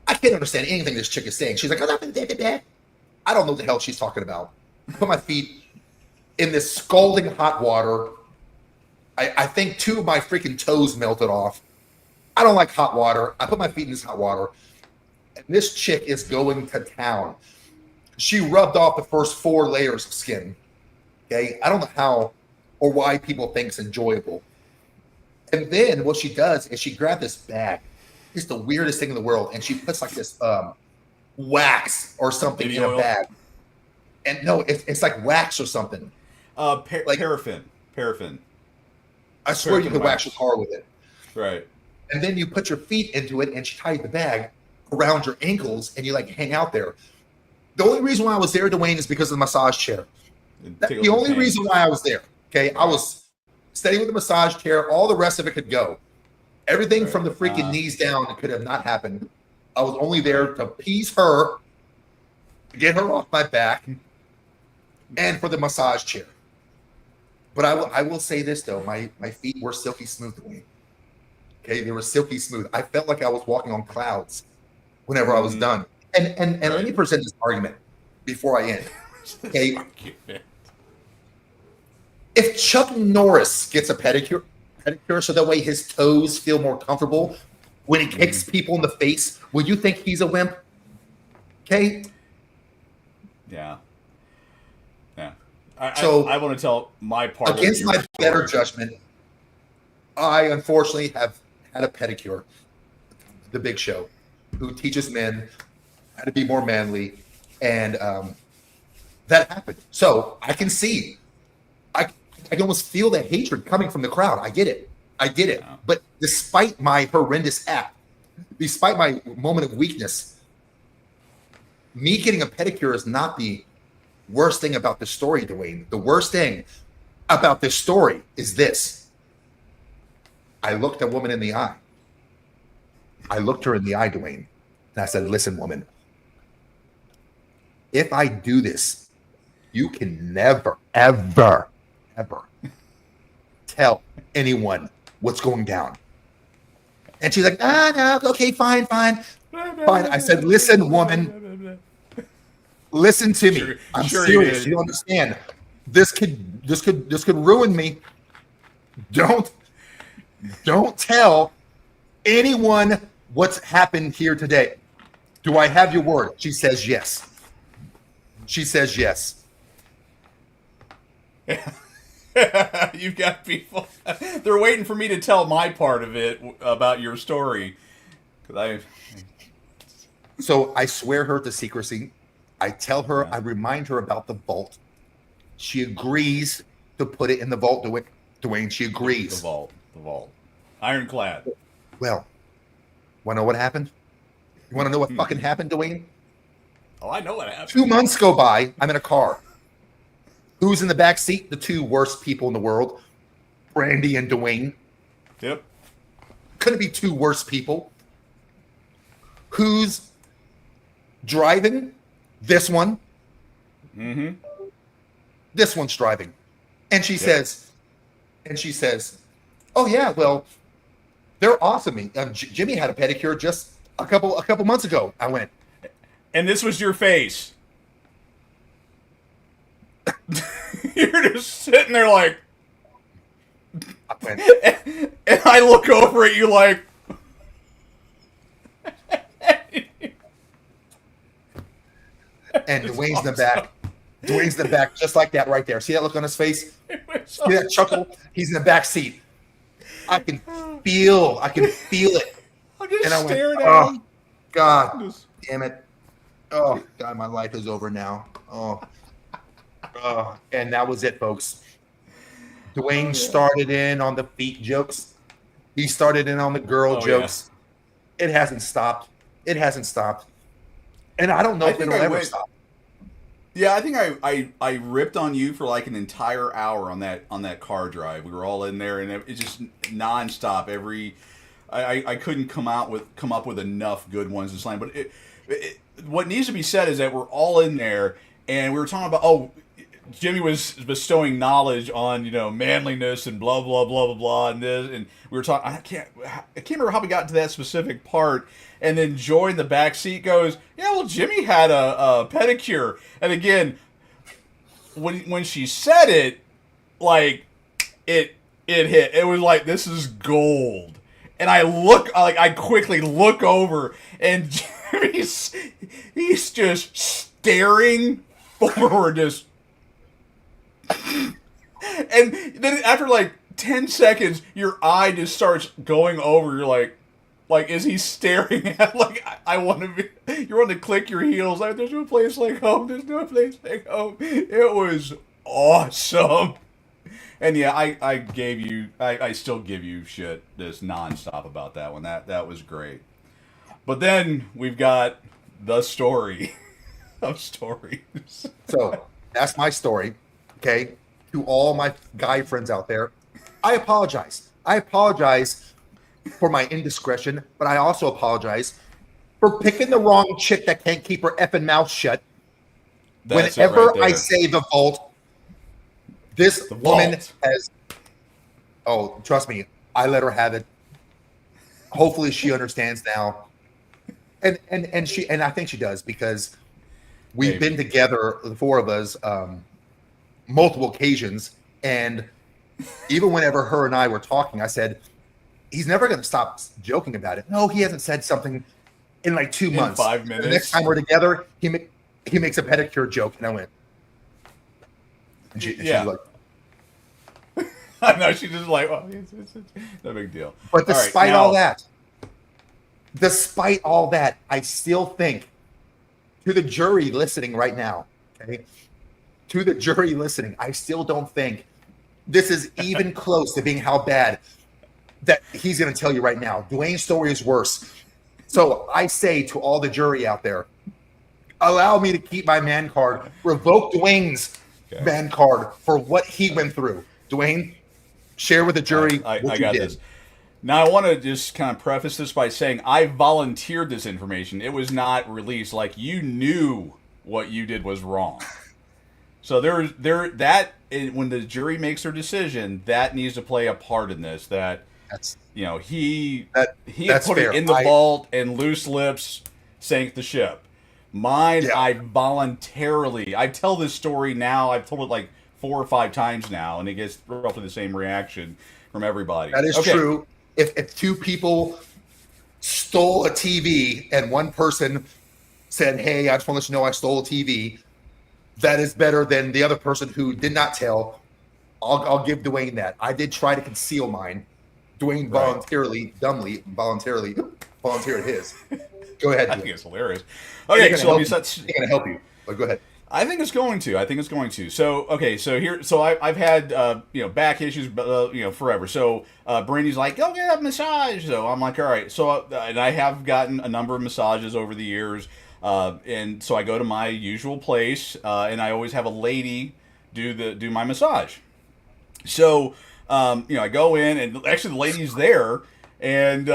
I can't understand anything this chick is saying. She's like, I don't know what the hell she's talking about. I put my feet in this scalding hot water. I think 2 of my freaking toes melted off. I don't like hot water. I put my feet in this hot water. And this chick is going to town. She rubbed off the first 4 layers of skin. Okay. I don't know how or why people think it's enjoyable. And then what she does is she grabbed this bag. It's the weirdest thing in the world. And she puts like this wax or something in a bag. And no, it's like wax or something. Paraffin. I swear you could wax your car with it. Right. And then you put your feet into it and she tied the bag around your ankles and you like hang out there. The only reason why I was there, Dwayne, is because of the massage chair. That's the only reason why I was there. Okay. I was staying with the massage chair. All the rest of it could go. Everything from the freaking knees down could have not happened. I was only there to appease her, to get her off my back, and for the massage chair. But I will say this though, my feet were silky smooth, Dwayne. Okay, they were silky smooth. I felt like I was walking on clouds whenever I was done. And let me present this argument before I end. Okay. If Chuck Norris gets a pedicure so that way his toes feel more comfortable when he kicks people in the face, would you think he's a wimp? Okay. Yeah. I want to tell my part against my better judgment. I unfortunately have had a pedicure, the Big Show, who teaches men how to be more manly, and that happened. So I can see, I can almost feel the hatred coming from the crowd. I get it. Yeah. But despite my horrendous act, despite my moment of weakness, me getting a pedicure is not the worst thing about this story, Dwayne. The worst thing about this story is this. I looked a woman in the eye. I looked her in the eye, Dwayne, and I said, listen, woman, if I do this, you can never, ever, ever tell anyone what's going down. And she's like, no, okay, fine. I said, listen, woman, listen to me. I'm serious. You understand? This could ruin me. Don't tell anyone what's happened here today. Do I have your word? She says yes. You've got people. They're waiting for me to tell my part of it about your story. So I swear her to secrecy. I tell her, I remind her about the vault. She agrees to put it in the vault, Dwayne. She agrees. The vault. Ironclad. Well, want to know what happened? You want to know what fucking happened, Dwayne? Oh, I know what happened. 2 months go by. I'm in a car. Who's in the back seat? The 2 worst people in the world, Brandy and Dwayne. Yep. Couldn't be 2 worse people. Who's driving? This one. Mm-hmm. This one's driving. And she says, oh yeah, well, they're awesome. Jimmy had a pedicure just a couple months ago. I went, and this was your face. You're just sitting there like, I went, and I look over at you like, and Dwayne's in the back. Dwayne's in the back, just like that right there. See that look on his face? See that chuckle? He's in the back seat. I can feel it. I'm just And I staring went, at him. oh, God damn it. Oh, God, my life is over now. Oh. And that was it, folks. Dwayne started in on the feet jokes. He started in on the girl jokes. Yeah. It hasn't stopped. And I don't know if it'll ever stop. Yeah, I think I ripped on you for like an entire hour on that car drive. We were all in there, and it just nonstop. I couldn't come up with enough good ones to slam. But what needs to be said is that we're all in there, and we were talking about Jimmy was bestowing knowledge on manliness and blah blah blah blah blah and this, and we were talking. I can't remember how we got to that specific part. And then Joy in the back seat goes, "Yeah, well, Jimmy had a pedicure." And again, when she said it, like it hit. It was like, this is gold. And I quickly look over, and Jimmy's he's just staring forward, just. And then after like 10 seconds, your eye just starts going over. You're like, is he staring at, like, I want to be, you want to click your heels, like, there's no place like home, there's no place like home. It was awesome. And yeah, I still give you shit this nonstop about that one. That was great. But then we've got the story of stories. So that's my story. Okay. To all my guy friends out there, I apologize. For my indiscretion, but I also apologize for picking the wrong chick that can't keep her effing mouth shut. Whenever I say the vault, this woman has. Oh, trust me, I let her have it. Hopefully, she understands now, and I think she does, because we've been together, the four of us, multiple occasions, and even whenever her and I were talking, I said, he's never going to stop joking about it. No, he hasn't said something in like 2 months. 5 minutes. The next time we're together, he makes a pedicure joke, and I went. And she was like, I know, she's just like, well, it's no big deal. But despite all that, I still think, to the jury listening right now, okay, I still don't think this is even close to being how bad that he's going to tell you right now. Dwayne's story is worse. So I say to all the jury out there, allow me to keep my man card. Revoke Dwayne's man card for what he went through. Dwayne, share with the jury what you got did. This. Now, I want to just kind of preface this by saying I volunteered this information. It was not released. Like, you knew what you did was wrong. So when the jury makes their decision, that needs to play a part in this. He put it in the vault, and loose lips sank the ship. Mine, I tell this story now. I've told it like 4 or 5 times now, and it gets roughly the same reaction from everybody. That is true. If 2 people stole a TV and one person said, "Hey, I just want to let you know I stole a TV," that is better than the other person who did not tell. I'll give Dwayne that. I did try to conceal mine. Dwayne volunteered his. Go ahead. I think it's hilarious. Okay, so it's going to help you. But go ahead. I think it's going to. So I've had back issues, forever. So Brandy's like, "Go get a massage." So I'm like, "All right." So and I have gotten a number of massages over the years, and so I go to my usual place, and I always have a lady do my massage. So I go in, and actually the lady's there, and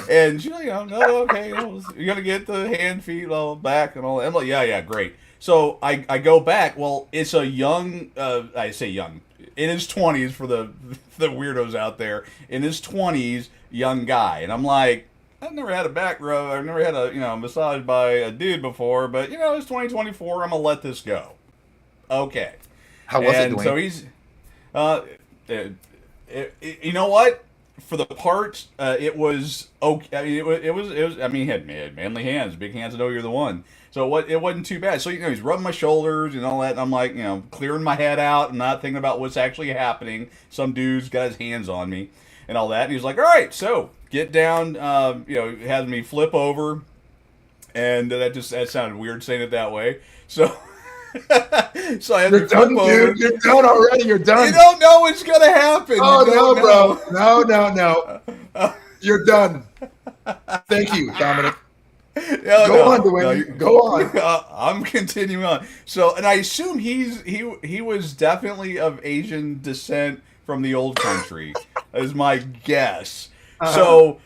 And she's like, no, okay, you're gonna get the hand, feet, all back, and all that. I'm like, yeah, great. So I go back. Well, it's a young, I say young, in his 20s for the weirdos out there, in his 20s, young guy, and I'm like, I've never had a back rub, I've never had a massage by a dude before, but it's 2024, I'm gonna let this go. Okay. How was it, And Dwayne? so he's, uh, you know what? For the part, it was okay. I mean, it was. I mean, he had manly hands, big hands. I know you're the one. So it wasn't too bad. So he's rubbing my shoulders and all that. And I'm like, clearing my head out and not thinking about what's actually happening. Some dude's got his hands on me and all that. And he's like, all right, so get down. Has me flip over, and that sounded weird saying it that way. So. So I had You're to flip done, over. dude. You're done already. You're done. You don't know what's gonna happen. Oh, You no, don't bro. know. No. You're done. Thank you, Dominic. No, Go on, no, Dwayne. Go on. I'm continuing on. So, and I assume he was definitely of Asian descent from the old country, is my guess. So.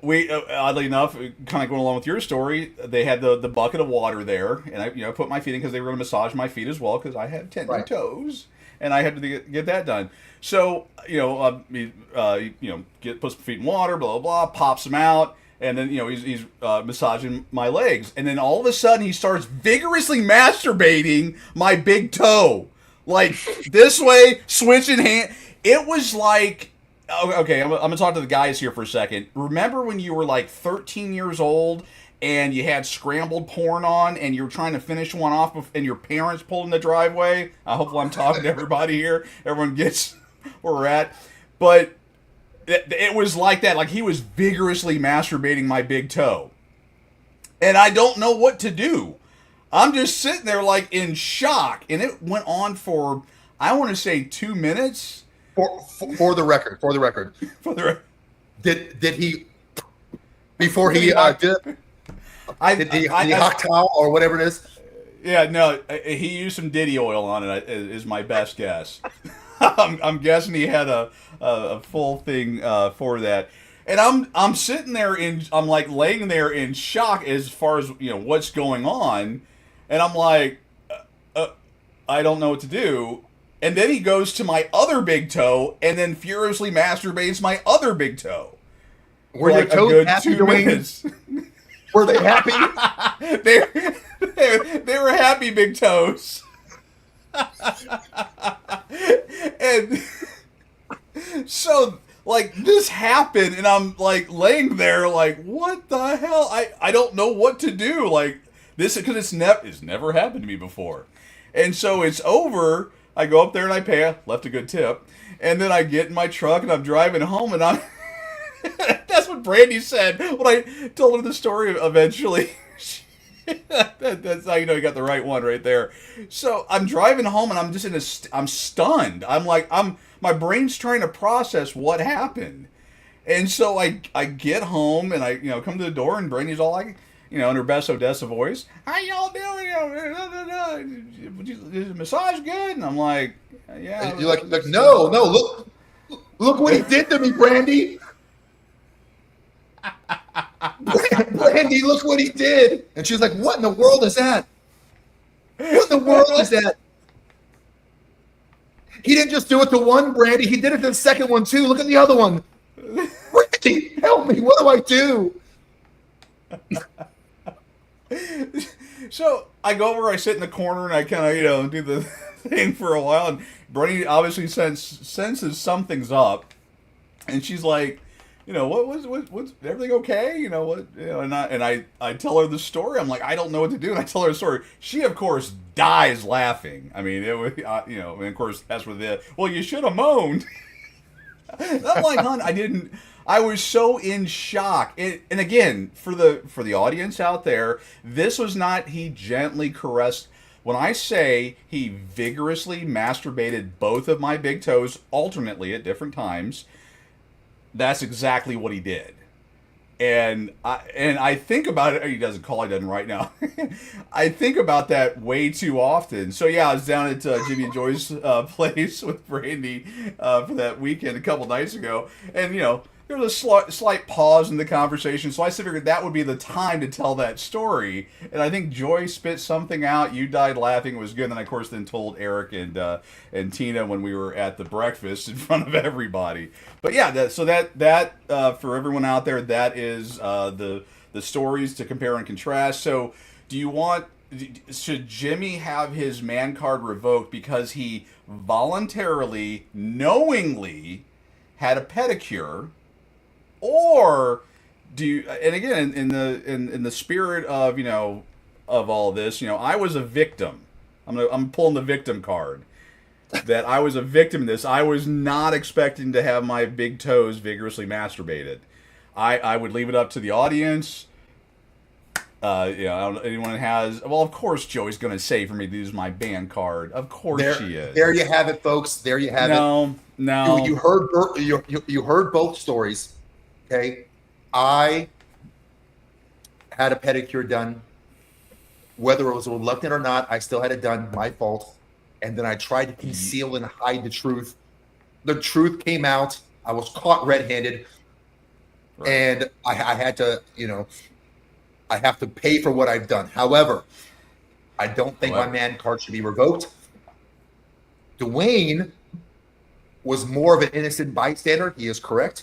We oddly enough, kind of going along with your story, they had the bucket of water there, and I put my feet in because they were going to massage my feet as well because I had tender toes, and I had to get that done. So puts my feet in water, blah blah blah, pops them out, and then he's massaging my legs, and then all of a sudden he starts vigorously masturbating my big toe, like this way, switching hand. It was like. Okay, I'm going to talk to the guys here for a second. Remember when you were like 13 years old and you had scrambled porn on and you were trying to finish one off and your parents pulled in the driveway? Hopefully I'm talking to everybody here. Everyone gets where we're at. But it was like that. Like he was vigorously masturbating my big toe. And I don't know what to do. I'm just sitting there like in shock. And it went on for, I want to say 2 minutes. For the record, did he before he did he hot towel or whatever it is? Yeah, no, he used some Diddy oil on it. Is my best guess. I'm guessing he had a full thing for that, and I'm sitting there I'm like laying there in shock as far as what's going on, and I'm like, I don't know what to do. And then he goes to my other big toe and then furiously masturbates my other big toe. Were your toes happy, Dwayne? Were they happy? they were happy big toes. And so, like, this happened, and I'm, like, laying there, like, what the hell? I don't know what to do. Like, this, because it's never happened to me before. And so it's over. I go up there and I pay. Left a good tip. And then I get in my truck and I'm driving home and I'm... That's what Brandy said when I told her the story eventually. That's how you know you got the right one right there. So I'm driving home and I'm just I'm stunned. I'm like, my brain's trying to process what happened. And so I get home and I come to the door and Brandy's all like, in her best Odessa voice, how y'all doing? Is the massage good? And I'm like, yeah. You're like no, look what he did to me, Brandy. Brandy, look what he did. And she's like, what in the world is that? What in the world is that? He didn't just do it to one, Brandy. He did it to the second one, too. Look at the other one. Brandy, help me. What do I do? So I go over, I sit in the corner, and I kind of, do the thing for a while. And Brandy obviously senses something's up. And she's like, what's everything okay? And I tell her the story. I'm like, I don't know what to do. And I tell her the story. She, of course, dies laughing. I mean, it was, and of course, that's where well, you should have moaned. And I'm like, hon, I didn't. I was so in shock. And again, for the audience out there, this was not he gently caressed. When I say he vigorously masturbated both of my big toes alternately at different times, that's exactly what he did. And I think about it. He doesn't right now. I think about that way too often. So yeah, I was down at Jimmy and Joy's place with Brandy for that weekend a couple nights ago, and there was a slight pause in the conversation, so I figured that would be the time to tell that story. And I think Joy spit something out. You died laughing. It was good. And I, of course, then told Eric and Tina when we were at the breakfast in front of everybody. But yeah, that for everyone out there, that is the stories to compare and contrast. So do you want? Should Jimmy have his man card revoked because he voluntarily, knowingly had a pedicure, or do you? And again, in the spirit of of all this, I was a victim. I'm pulling the victim card. That I was a victim of this. I was not expecting to have my big toes vigorously masturbated. I would leave it up to the audience. I don't know, anyone has. Well, of course, Joey's going to say for me to use my band card. Of course, she is. There you have it, folks. There you have it. No. You heard both stories. Okay, I had a pedicure done. Whether it was reluctant or not, I still had it done. My fault. And then I tried to conceal and hide the truth. The truth came out. I was caught red-handed, and I had to, I have to pay for what I've done. However, I don't think my man card should be revoked. Dwayne was more of an innocent bystander. He is correct.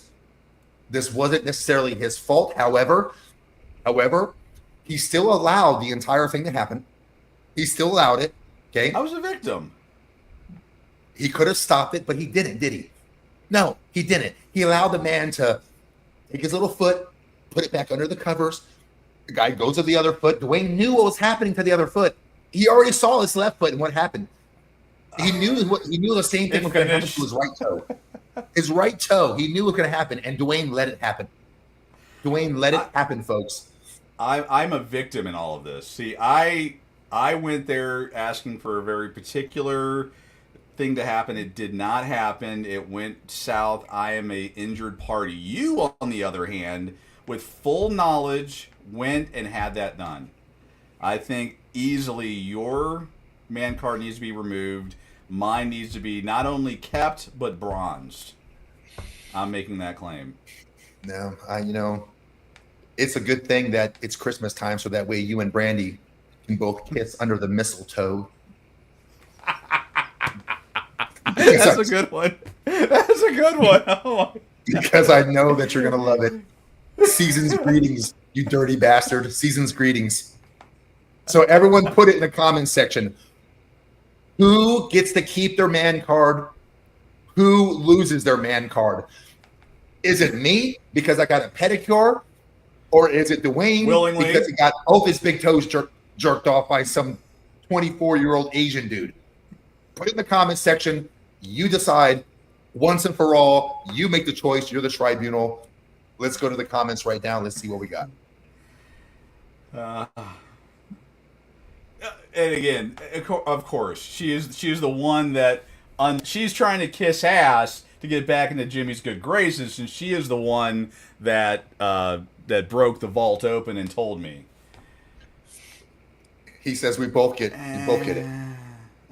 This wasn't necessarily his fault. However, he still allowed the entire thing to happen. He still allowed it. Okay. I was a victim. He could have stopped it, but he didn't, did he? No, he didn't. He allowed the man to take his little foot, put it back under the covers. The guy goes to the other foot. Dwayne knew what was happening to the other foot. He already saw his left foot and what happened. He knew the same thing was going to happen to his right toe. His right toe. He knew what was going to happen, and Dwayne let it happen. Dwayne let it happen, folks. I'm a victim in all of this. See, I went there asking for a very particular thing to happen. It did not happen. It went south. I am a injured party. You, on the other hand, with full knowledge, went and had that done. I think easily your man card needs to be removed. Mine needs to be not only kept but bronzed. I'm making that claim. No, it's a good thing that it's Christmas time, so that way you and Brandy can both kiss under the mistletoe. That's a good one. That's a good one. Oh my. Because I know that you're gonna love it. Season's greetings, you dirty bastard. Season's greetings. So everyone put it in the comments section. Who gets to keep their man card? Who loses their man card? Is it me because I got a pedicure? Or is it Dwayne willingly because he got both his big toes jerked off by some 24-year-old Asian dude? Put it in the comments section. You decide once and for all. You make the choice. You're the tribunal. Let's go to the comments right now. Let's see what we got. And again, of course, she is the one that she's trying to kiss ass to get back into Jimmy's good graces, and she is the one that that broke the vault open and told me. He says we both get it.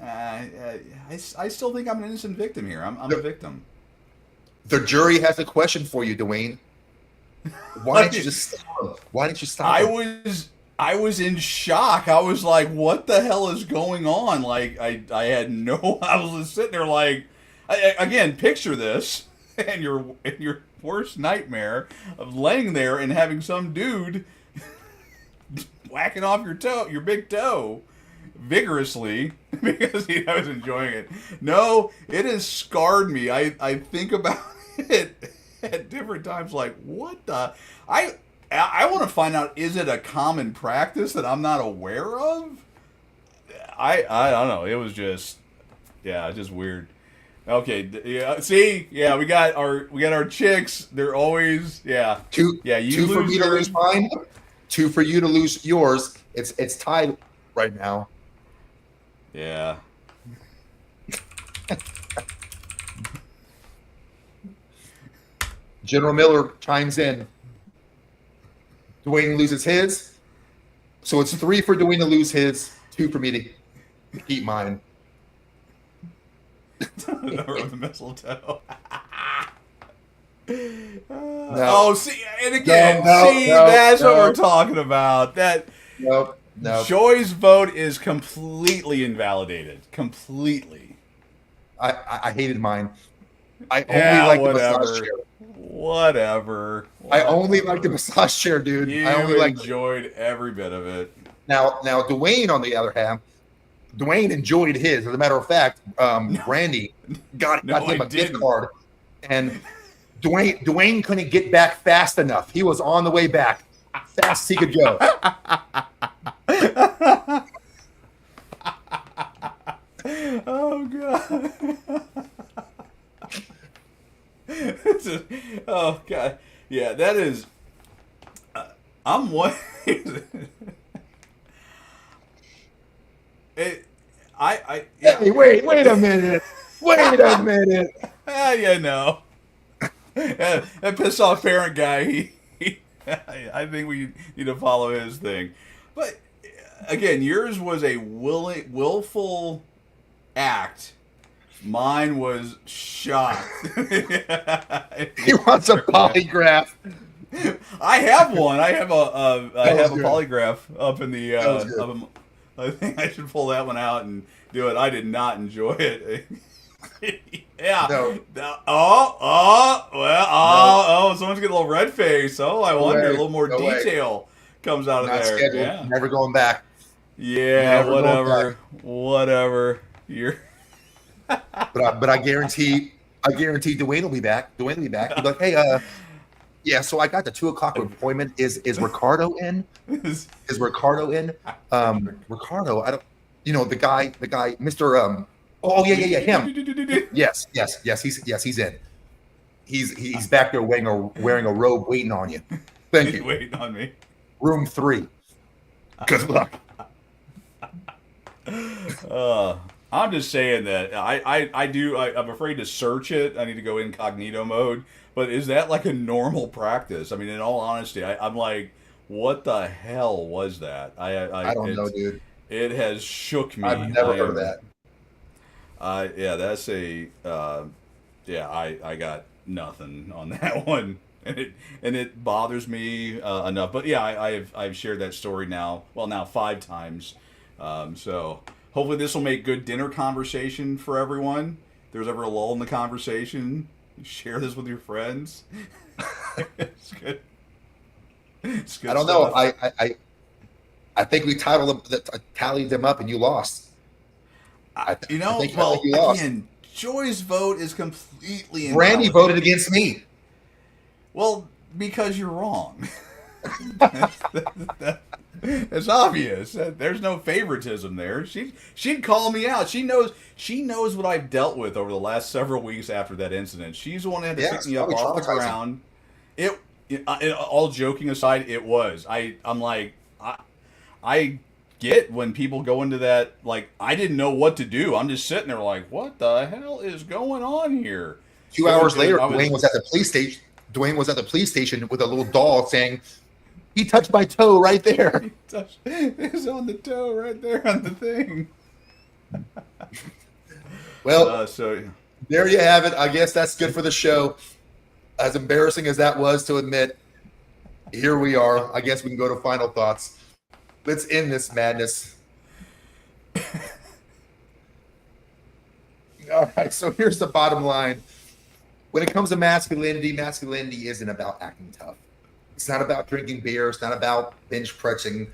I still think I'm an innocent victim here. I'm a victim. The jury has a question for you, Dwayne. Why didn't you just stop? Why didn't you stop? I was in shock. I was like, "What the hell is going on?" Like I had no. I was just sitting there like, again, picture this and your worst nightmare of laying there and having some dude whacking off your big toe vigorously because he was enjoying it. No, it has scarred me. I think about it at different times. Like, what the? I want to find out, is it a common practice that I'm not aware of? I don't know. It was just weird. Okay, yeah. See, yeah, we got our chicks. They're always two. Yeah, two for me to lose mine, 2 for you to lose yours. It's tied right now. Yeah. General Miller chimes in. Dwayne loses his, so it's 3 for Dwayne to lose his, 2 for me to keep mine. Or the mistletoe. Oh, see, and again, that's what we're talking about. That no. Joy's vote is completely invalidated. Completely. I hated mine. I only like the massage chair. Whatever. I only like the massage chair, dude. You I only enjoyed every bit of it. Now, Dwayne, on the other hand, Dwayne enjoyed his. As a matter of fact, Randy got him a gift card, and Dwayne couldn't get back fast enough. He was on the way back, fast as he could go. Oh God. Oh God. Yeah, that is. I'm one. Hey, wait a minute. Wait a minute. Yeah, no. That pissed off parent guy. I think we need to follow his thing. But again, yours was a willful act. Mine was shocked. He wants a polygraph. I have one. I have a polygraph up in the. I think I should pull that one out and do it. I did not enjoy it. Yeah. No. Someone's getting a little red face. Oh, I wonder. A little more detail comes out of there. Scheduled. Yeah. Never going back. Yeah, whatever. You're. But I guarantee Dwayne will be back. Dwayne will be back. He'll be like, hey, yeah, so I got the 2:00 appointment. Is Ricardo in? Is Ricardo in? Ricardo, I don't. The guy, Mr. Oh yeah, him. Yes, he's in. He's back there wearing a robe, waiting on you. Thank you. Waiting on me. Room 3. Good luck. I'm just saying that I'm afraid to search it. I need to go incognito mode. But is that like a normal practice? I mean, in all honesty, I'm like, what the hell was that? I don't know, dude. It has shook me. I've never heard of that. Yeah, that's a. I got nothing on that one, and it bothers me enough. But yeah, I've shared that story now. Well, now 5 times. So hopefully this will make good dinner conversation for everyone. If there's ever a lull in the conversation, share this with your friends. It's good. It's good. I don't know. I think we tallied them up, and you lost. Again, Joy's vote is completely invalid. Randy voted against me. Well, because you're wrong. It's obvious. There's no favoritism there. She'd call me out. She knows what I've dealt with over the last several weeks after that incident. She's the one that had to pick me up off the ground. All joking aside, it was. I'm like, I get when people go into that, like, I didn't know what to do. I'm just sitting there like, what the hell is going on here? 2 hours later, Dwayne was at the police station. Dwayne was at the police station with a little doll saying, he touched my toe right there. It's on the toe right there on the thing. Well, there you have it. I guess that's good for the show. As embarrassing as that was to admit, here we are. I guess we can go to final thoughts. Let's end this madness. All right, so here's the bottom line. When it comes to masculinity isn't about acting tough. It's not about drinking beer. It's not about bench pressing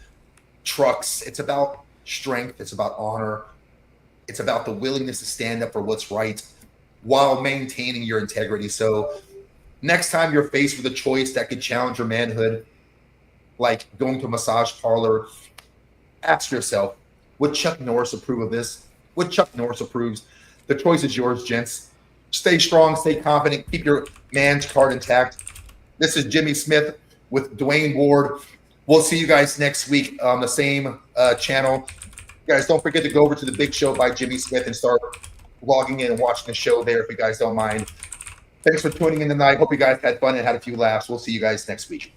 trucks. It's about strength. It's about honor. It's about the willingness to stand up for what's right while maintaining your integrity. So next time you're faced with a choice that could challenge your manhood, like going to a massage parlor, ask yourself, would Chuck Norris approve of this? Would Chuck Norris approves? The choice is yours, gents. Stay strong, stay confident, keep your man's card intact. This is Jimmy Smith with Dwayne Ward. We'll see you guys next week on the same channel. Guys, don't forget to go over to the Big Show by Jimmy Smith and start logging in and watching the show there if you guys don't mind. Thanks for tuning in tonight. Hope you guys had fun and had a few laughs. We'll see you guys next week.